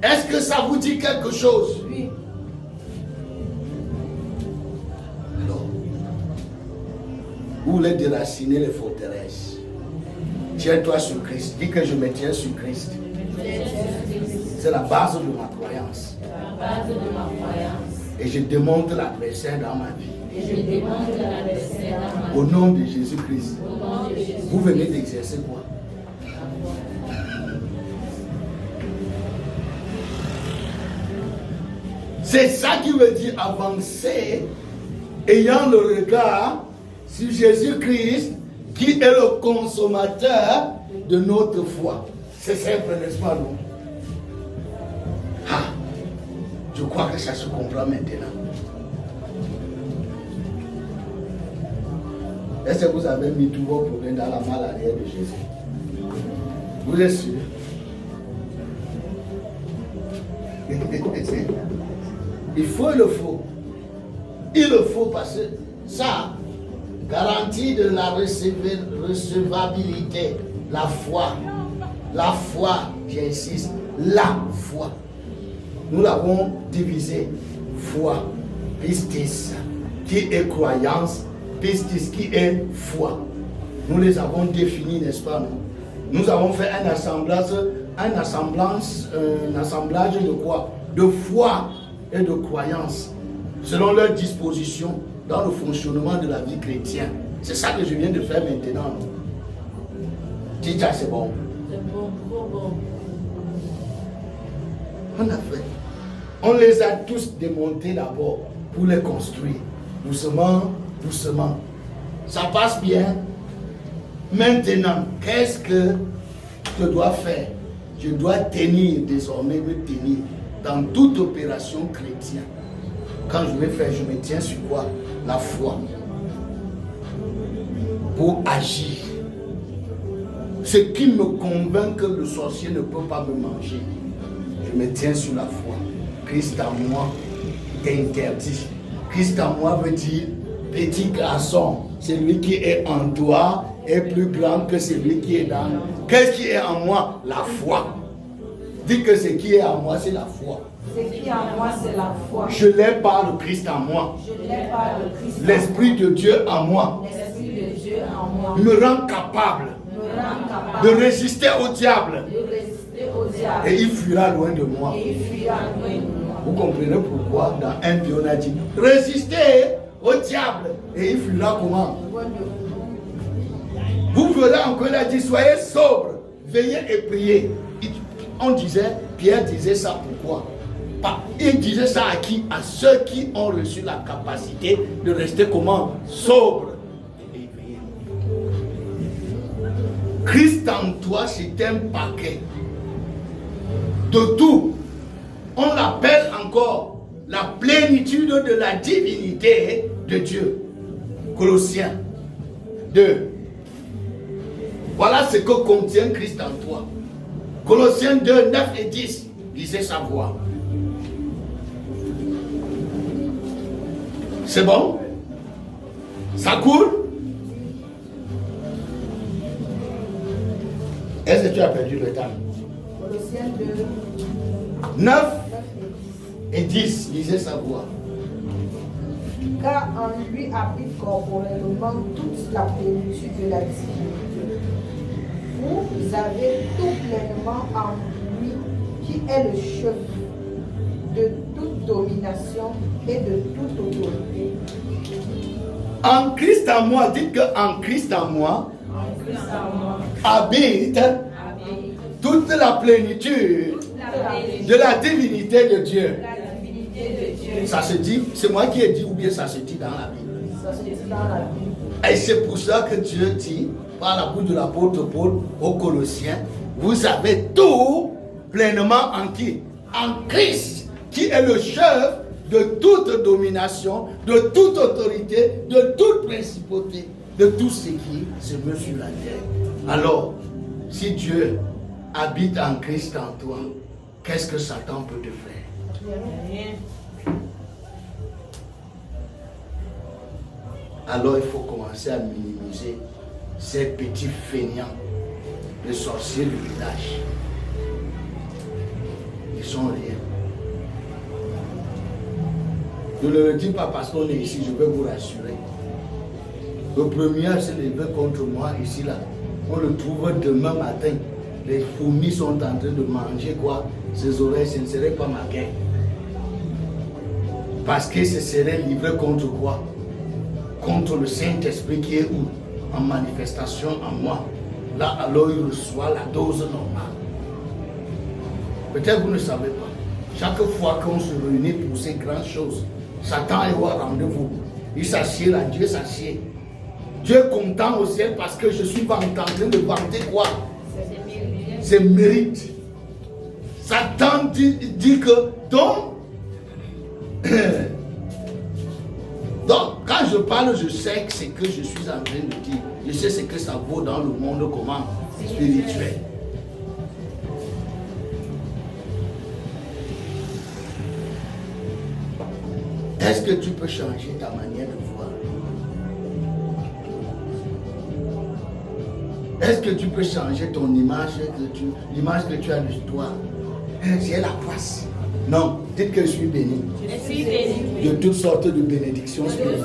Est-ce que ça vous dit quelque chose? Oui. Alors, vous voulez déraciner les forteresses. Tiens-toi sur Christ. Dis que je me tiens sur Christ. C'est la base de ma croyance. Et je démonte l'adversaire dans ma vie. Au nom de Jésus-Christ. Vous venez d'exercer quoi? C'est ça qui veut dire avancer, ayant le regard sur Jésus-Christ, qui est le consommateur de notre foi. C'est simple, n'est-ce pas, non? Ah, je crois que ça se comprend maintenant. Est-ce que vous avez mis tous vos problèmes dans la malle arrière de Jésus? Vous êtes sûr? Il faut et le faut. Il le faut parce que ça garantit de la recevabilité, la foi. La foi, j'insiste, la foi. Nous l'avons divisé. Foi, pistis, qui est croyance, pistis, qui est foi. Nous les avons définis, n'est-ce pas? Nous avons fait un assemblage de quoi? De foi et de croyance, selon leur disposition dans le fonctionnement de la vie chrétienne. C'est ça que je viens de faire maintenant. Dites ça, c'est bon. C'est bon, trop bon. On a fait. On les a tous démontés d'abord pour les construire. Doucement, doucement. Ça passe bien. Maintenant, qu'est-ce que je dois faire? Je dois tenir, désormais me tenir dans toute opération chrétienne. Quand je vais faire, je me tiens sur quoi? La foi. Pour agir. Ce qui me convainc que le sorcier ne peut pas me manger. Je me tiens sur la foi. Christ en moi t'interdit. Christ en moi veut dire petit garçon. Celui qui est en toi est plus grand que celui qui est dans nous. Qu'est-ce qui est en moi? La foi. Dis que ce qui est en moi, c'est la foi. Ce qui est en moi, c'est la foi. Je l'ai par le Christ en moi. Je l'ai par le Christ. L'Esprit de Dieu en moi L'Esprit de Dieu en moi me rend capable de résister au diable. Et il fuira loin de moi. Vous comprenez pourquoi dans 1 Pierre on a dit résistez au diable et il fuira comment? Vous verrez encore, il a dit soyez sobres, veillez et priez. On disait, Pierre disait ça pourquoi? Il disait ça à qui? À ceux qui ont reçu la capacité de rester comment? Sobres et éveillés. Christ en toi, c'est un paquet de tout. On l'appelle encore la plénitude de la divinité de Dieu. Colossiens 2. Voilà ce que contient Christ en toi. Colossiens 2, 9 et 10. Lisez sa voix. C'est bon? Ça coule? Est-ce que tu as perdu le temps? Colossiens 2, 9 et 10. Lisez sa voix. Car en lui habite corporellement toute la plénitude de la divinité. Vous avez tout pleinement en lui qui est le chef de toute domination et de toute autorité. En Christ en moi, dites que en Christ en moi, habite toute la plénitude de la divinité de Dieu. Ça se dit, c'est moi qui ai dit ou bien ça se dit dans la Bible? Ça se dit dans la Bible. Et c'est pour ça que Dieu dit, par la bouche de l'apôtre Paul aux Colossiens, vous avez tout pleinement en qui? En Christ, qui est le chef de toute domination, de toute autorité, de toute principauté, de tout ce qui se meut sur la terre. Alors, si Dieu habite en Christ en toi, qu'est-ce que Satan peut te faire? Rien. Alors il faut commencer à minimiser ces petits feignants, les sorciers du village. Ils sont rien. Je ne le dis pas parce qu'on est ici, je vais vous rassurer. Le premier s'est levé contre moi ici là. On le trouve demain matin. Les fourmis sont en train de manger quoi? Ses oreilles, ce ne serait pas ma guerre. Parce que ce serait livré contre quoi? Contre le Saint-Esprit qui est où? En manifestation en moi. Là, alors il reçoit la dose normale. Peut-être vous ne savez pas. Chaque fois qu'on se réunit pour ces grandes choses, Satan est au rendez-vous. Il s'assied là, Dieu s'assied. Dieu est content au ciel parce que je suis en train de vanter quoi? C'est mérite. Satan dit que donc, quand je parle, je sais que c'est que je suis en train de dire. Je sais ce que ça vaut dans le monde comment? Spirituel. Est-ce que tu peux changer ta manière de voir? Est-ce que tu peux changer ton image, l'image que tu as de toi? J'ai la poisse. Non, dites que je suis béni. Je suis béni. De toutes sortes de bénédictions spirituelles.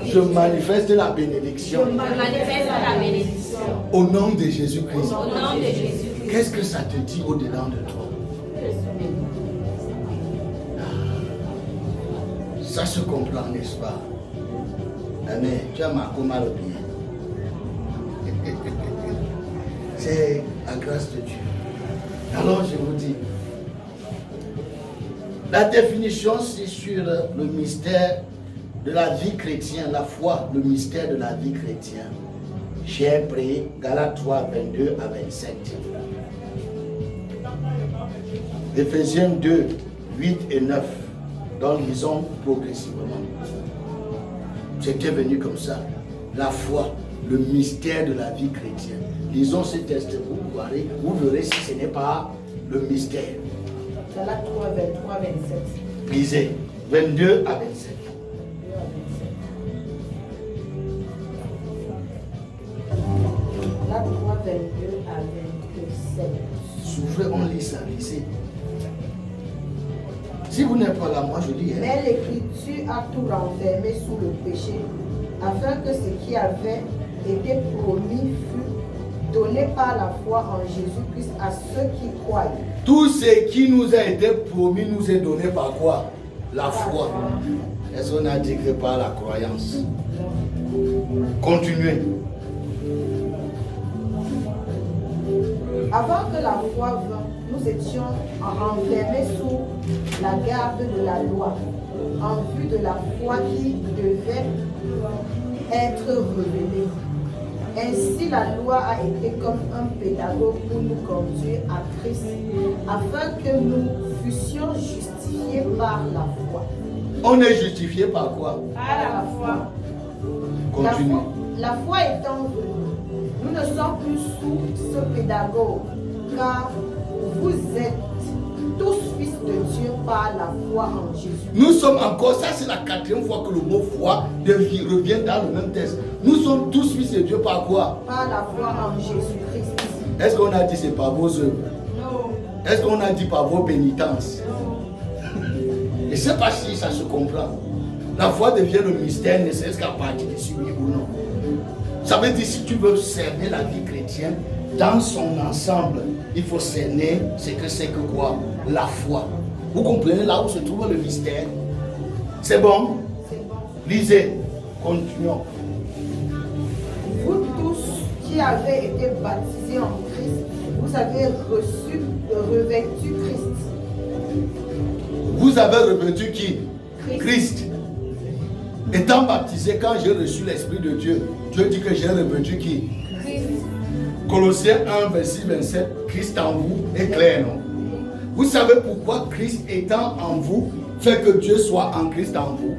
Je manifeste la bénédiction. Je manifeste la bénédiction. Au nom de Jésus-Christ. Au nom de Jésus-Christ. Qu'est-ce que ça te dit au-dedans de toi? Ça se comprend, n'est-ce pas? Amen. Tu as marqué mal au bien. C'est la grâce de Dieu. Alors je vous dis, la définition c'est sur le mystère de la vie chrétienne, la foi, le mystère de la vie chrétienne. J'ai pris Galates 3, 22 à 27. Éphésiens 2, 8 et 9. Donc lisons progressivement. C'était venu comme ça. La foi, le mystère de la vie chrétienne. Lisons ce texte, vous verrez si ce n'est pas le mystère. Galates 3, 23, 27. Lisez, 22 à 27. Galates 3, 22 à 27. Souffrez, on lit ça, lisez. Si vous n'êtes pas là, moi je lis. Mais l'Écriture a tout renfermé sous le péché, afin que ce qui avait été promis fût donné par la foi en Jésus-Christ à ceux qui croient. Tout ce qui nous a été promis nous est donné par quoi? La foi. Est-ce qu'on a dit que par la croyance? Continuez. Avant que la foi vînt, nous étions enfermés sous la garde de la loi, en vue de la foi qui devait être révélée. Ainsi, la loi a été comme un pédagogue pour nous conduire à Christ, afin que nous fussions justifiés par la foi. On est justifié par quoi? Par la foi. Continue. La foi étant venue, nous ne sommes plus sous ce pédagogue, car vous êtes tous fils de Dieu par la foi en Jésus. Nous sommes encore, ça c'est la 4e fois que le mot foi revient dans le même texte. Nous sommes tous fils de Dieu par quoi? Par la foi en Jésus-Christ. Est-ce qu'on a dit c'est par vos œuvres? Non. Est-ce qu'on a dit par vos pénitences? Je ne sais pas si ça se comprend. La foi devient le mystère, ne serait-ce qu'à partir de celui ou non. Ça veut dire si tu veux cerner la vie chrétienne, dans son ensemble, il faut cerner ce que c'est que quoi? La foi. Vous comprenez là où se trouve le mystère? C'est bon? C'est bon. Lisez. Continuons. Vous tous qui avez été baptisés en Christ, vous avez revêtu Christ. Vous avez revêtu qui? Christ. Christ. Étant baptisé, quand j'ai reçu l'Esprit de Dieu, Dieu dit que j'ai revêtu qui? Christ. Colossiens 1, verset 27, Christ en vous est clair, non? Vous savez pourquoi Christ étant en vous fait que Dieu soit en Christ en vous?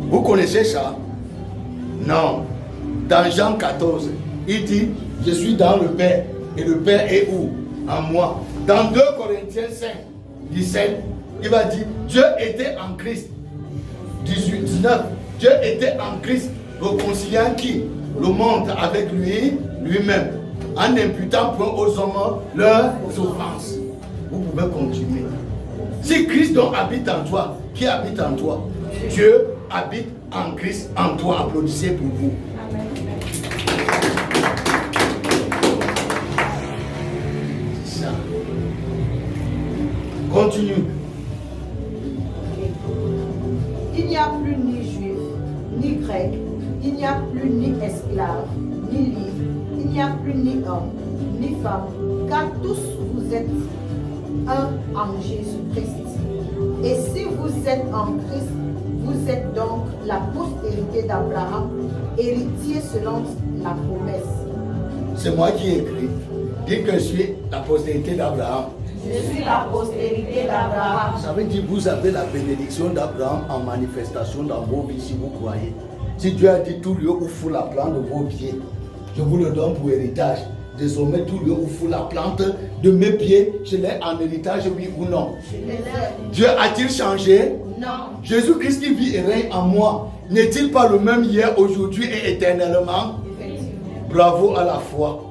Vous connaissez ça? Non. Dans Jean 14, il dit, je suis dans le Père et le Père est où? En moi. Dans 2 Corinthiens 5, 17, il va dire, Dieu était en Christ. 18, 19, Dieu était en Christ, réconciliant qui? Le monde avec lui-même, en n'imputant point aux hommes leurs offenses. Vous pouvez continuer. Si Christ donc habite en toi, qui habite en toi? Dieu habite en Christ en toi. Applaudissez pour vous. Amen. C'est ça. Continue. Il n'y a plus ni juif, ni grec, il n'y a plus ni esclave, ni libre, il n'y a plus ni homme, ni femme, car tous vous êtes un en Jésus-Christ. Et si vous êtes en Christ, vous êtes donc la postérité d'Abraham, héritier selon la promesse. C'est moi qui ai écrit. Dis que je suis la postérité d'Abraham. Je suis la postérité d'Abraham. Ça veut dire que vous avez la bénédiction d'Abraham en manifestation dans vos vies si vous croyez. Si Dieu a dit tout lieu où fout la plante de vos pieds, je vous le donne pour héritage. Désormais, tout lieu où fout la plante de mes pieds, je l'ai en héritage, oui ou non? Dieu a-t-il changé? Non. Jésus-Christ qui vit et règne en moi, n'est-il pas le même hier, aujourd'hui et éternellement? Bravo à la foi.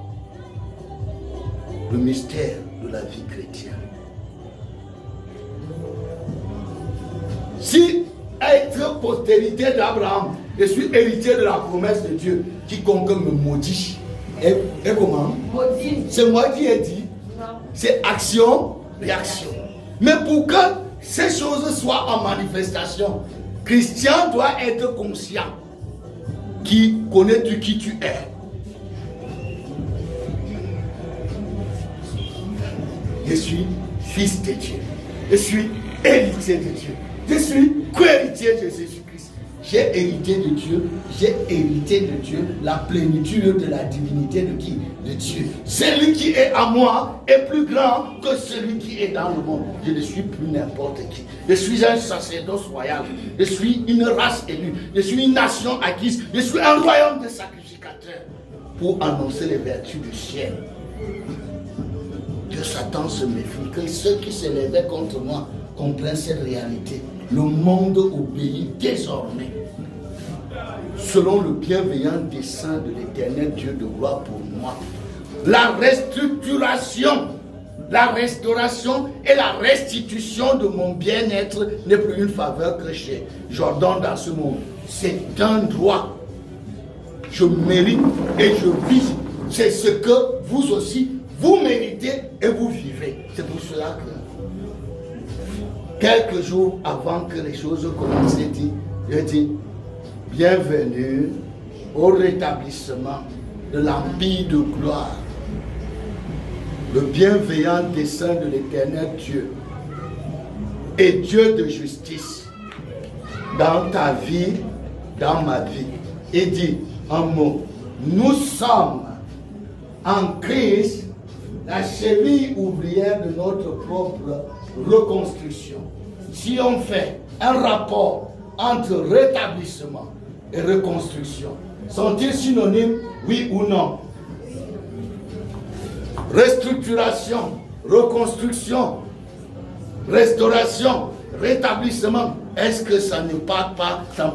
Le mystère de la vie chrétienne. Si être postérité d'Abraham, je suis héritier de la promesse de Dieu, quiconque me maudit. Et comment? Maudit. C'est moi qui ai dit. Non. C'est action, réaction. Mais pour que ces choses soient en manifestation, Christian doit être conscient. Qui connais-tu qui tu es? Je suis fils de Dieu. Je suis héritier de Dieu. Je suis co-héritier de Jésus-Christ. J'ai hérité de Dieu. J'ai hérité de Dieu la plénitude de la divinité de qui? De Dieu. Celui qui est à moi est plus grand que celui qui est dans le monde. Je ne suis plus n'importe qui. Je suis un sacerdoce royal. Je suis une race élue. Je suis une nation acquise. Je suis un royaume de sacrificateurs pour annoncer les vertus du ciel. Que Satan se méfie, que ceux qui s'élevaient contre moi comprennent cette réalité. Le monde obéit désormais selon le bienveillant dessein de l'éternel Dieu de gloire pour moi. La restructuration, la restauration et la restitution de mon bien-être n'est plus une faveur que j'ordonne dans ce monde. C'est un droit. Je mérite et je vis. C'est ce que vous aussi vous méritez et vous vivez. C'est pour cela que quelques jours avant que les choses commencent, je dis bienvenue au rétablissement de l'empire de gloire. Le bienveillant dessein de l'éternel Dieu et Dieu de justice dans ta vie, dans ma vie. Et dit un mot, nous sommes en Christ, la cheville ouvrière de notre propre reconstruction. Si on fait un rapport entre rétablissement et reconstruction, sont-ils synonymes, oui ou non? Restructuration, reconstruction, restauration, rétablissement, est-ce que ça ne part pas, dans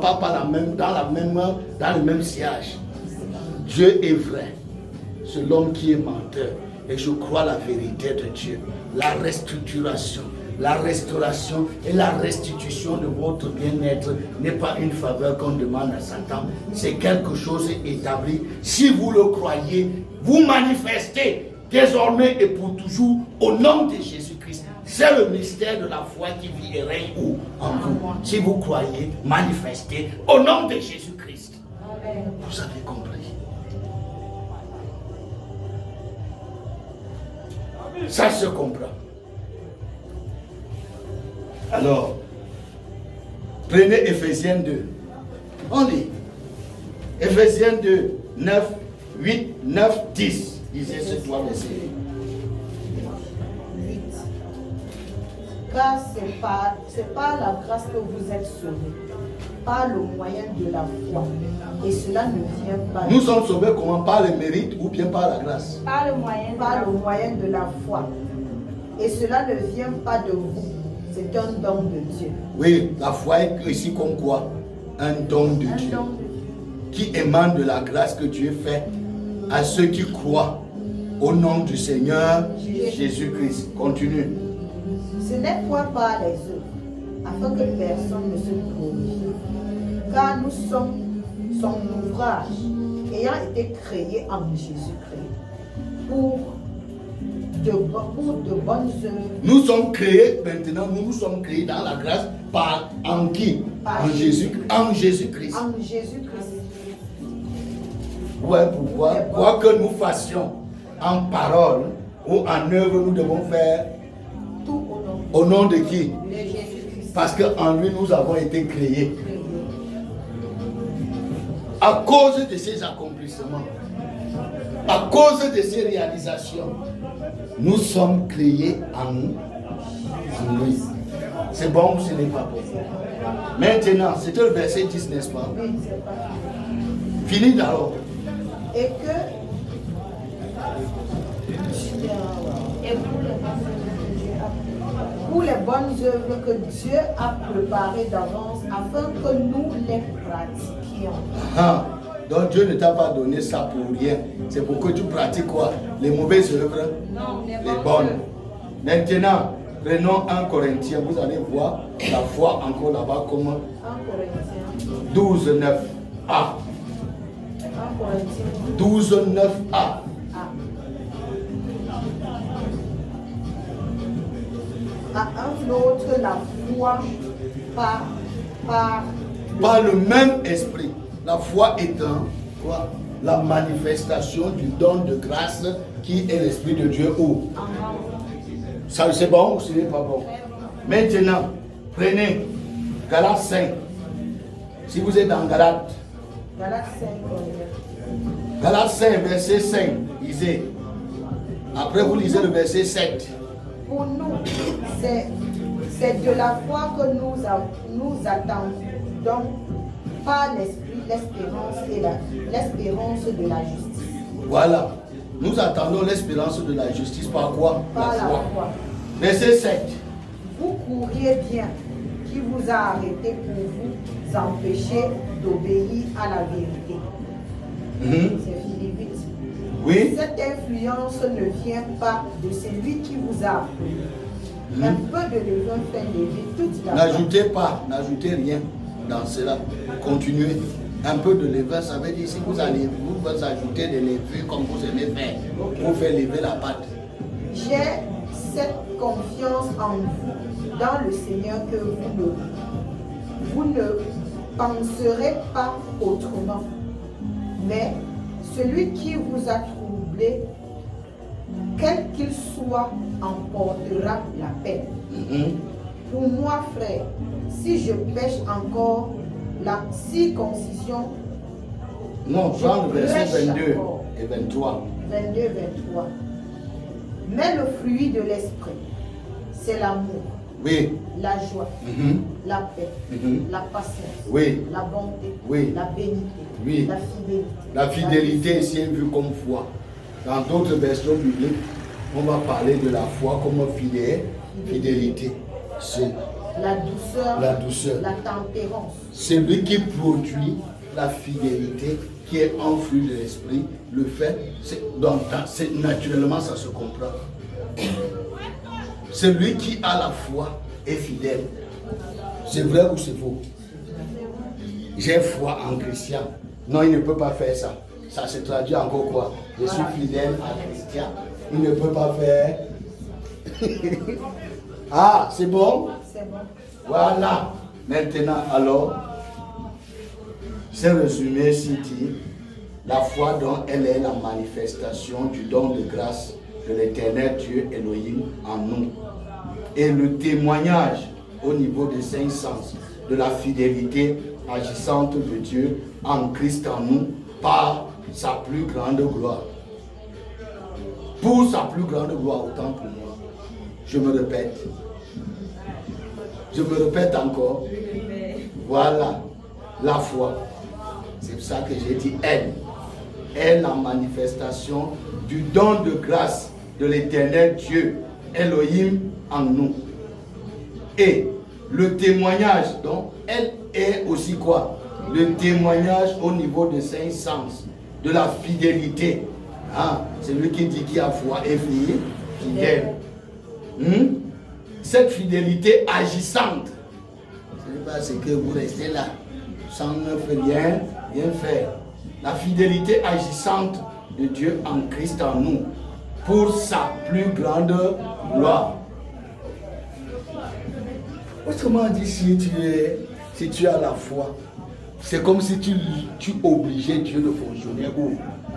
le même sillage? Dieu est vrai, c'est l'homme qui est menteur, et je crois la vérité de Dieu. La restructuration, la restauration et la restitution de votre bien-être n'est pas une faveur qu'on demande à Satan, c'est quelque chose établi. Si vous le croyez, vous manifestez désormais et pour toujours au nom de Jésus-Christ. C'est le mystère de la foi qui vit et règne où? En vous. Si vous croyez, manifestez au nom de Jésus-Christ. Vous avez compris. Ça se comprend. Alors, prenez Ephésiens 2. On lit. Ephésiens 2, 9, 8, 9, 10. Lisez ce trois versets. 8. Car c'est par la grâce que vous êtes sauvés, par le moyen de la foi. Et cela ne vient pas. Nous sommes sauvés comment? Par le mérite ou bien par la grâce? Par le moyen de la foi. Et cela ne vient pas de vous. C'est un don de Dieu. Oui, la foi est ici comme quoi? Un don de Dieu. Qui émane de la grâce que Dieu fait à ceux qui croient au nom du Seigneur Jésus-Christ. Continue. Ce n'est point par les œuvres, afin que personne ne se glorifie. Car nous sommes son ouvrage, ayant été créés en Jésus-Christ, pour de bonnes œuvres. Nous sommes créés, maintenant, nous sommes créés dans la grâce en qui? En Jésus-Christ. En Jésus-Christ. En Jésus-Christ. Ouais, pourquoi? Quoi que nous fassions en parole ou en œuvre, nous devons faire tout au nom de qui? De Jésus-Christ. Parce qu'en lui, nous avons été créés. À cause de ses accomplissements, à cause de ses réalisations, nous sommes créés en lui. C'est bon ou ce n'est pas bon? Maintenant, c'était le verset 10, n'est-ce pas? Oui, c'est pas. Fini d'abord. Et que pour les bonnes œuvres que Dieu a préparées d'avance afin que nous les pratiquions. Ah, donc Dieu ne t'a pas donné ça pour rien. C'est pour que tu pratiques quoi? Les mauvaises œuvres? Non, les bonnes. Maintenant, prenons 1 Corinthiens. Vous allez voir la foi encore là-bas comment? 1 Corinthiens 12, 9a. 1 Corinthiens 12, 9a. À un autre la foi par le même esprit. La foi étant quoi? La manifestation du don de grâce qui est l'esprit de Dieu. Où? Ça c'est bon ou ce n'est pas bon? Maintenant, prenez Galates 5. Si vous êtes dans Galates 5, verset 5, lisez. Après vous lisez le verset 7. Pour nous, c'est de la foi que nous attendons par l'esprit l'espérance de la justice. Voilà. Nous attendons l'espérance de la justice par quoi? Par la foi. Verset 7. Vous courriez bien, qui vous a arrêté pour vous empêcher d'obéir à la vérité. C'est Philippe 8. Oui. Cette influence ne vient pas de celui qui vous a appelé. Un peu de levain fait lever toute la n'ajoutez rien dans cela. Continuez. Un peu de levain, ça veut dire si vous allez vous ajouter des levures comme vous aimez faire, pour faire lever la pâte. J'ai cette confiance en vous, dans le Seigneur, que vous ne penserez pas autrement. Mais celui qui vous a troublé, quel qu'il soit, en portera la peine. Pour moi, frère, si je pêche encore, la circoncision Non, prends le verset 22 et 23. 22, 23. Mais le fruit de l'esprit, c'est l'amour, Oui. la joie, Mhm. la paix, Mhm. la patience, Oui. la bonté, Oui. la bénité, Oui. la fidélité. La fidélité ici est vue comme foi. Dans d'autres versions bibliques, on va parler de la foi comme fidélité. C'est La douceur, la douceur. la tempérance. Celui qui produit la fidélité, qui est un fruit de l'esprit, le fait, naturellement ça se comprend. Celui qui a la foi est fidèle. C'est vrai ou c'est faux? J'ai foi en Christian. Non, il ne peut pas faire ça. Ça se traduit encore quoi? Je suis fidèle à Christian. Il ne peut pas faire. Ah, c'est bon? C'est bon. Voilà. Maintenant, alors, c'est résumé ici dit, la foi dont elle est la manifestation du don de grâce de l'éternel Dieu Elohim en nous. Et le témoignage au niveau des cinq sens de la fidélité agissante de Dieu en Christ en nous par sa plus grande gloire. Pour sa plus grande gloire, autant pour moi. Je me répète. Je me répète encore. Voilà la foi. C'est pour ça que j'ai dit elle. Elle, la manifestation du don de grâce de l'éternel Dieu Elohim en nous. Et le témoignage, donc, elle est aussi quoi? Le témoignage au niveau de cinq sens, de la fidélité. Hein? C'est lui qui dit qu'il a foi et fidèle. Cette fidélité agissante. Ce n'est pas ce que vous restez là, sans ne rien faire. La fidélité agissante de Dieu en Christ en nous, pour sa plus grande gloire. Autrement dit, si tu as la foi, c'est comme si tu obligeais Dieu de fonctionner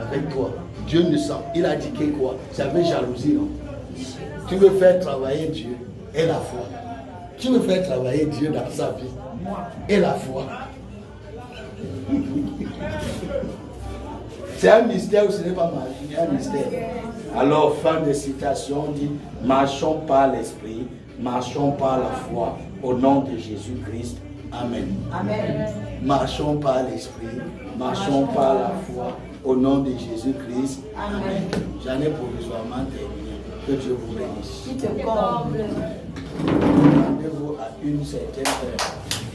avec toi. Dieu ne sent. Il a dit que quoi? Ça fait jalousie, non? Tu veux faire travailler Dieu et la foi. Tu veux faire travailler Dieu dans sa vie et la foi. C'est un mystère ou ce n'est pas magie? C'est un mystère. Alors, fin de citation, on dit, marchons par l'esprit, marchons par la foi, au nom de Jésus-Christ. Amen. Amen. Marchons par l'esprit, marchons par la foi, au nom de Jésus-Christ. Amen. J'en ai provisoirement terminé. Que Dieu vous bénisse. Qui te comble. Rendez-vous à une certaine heure.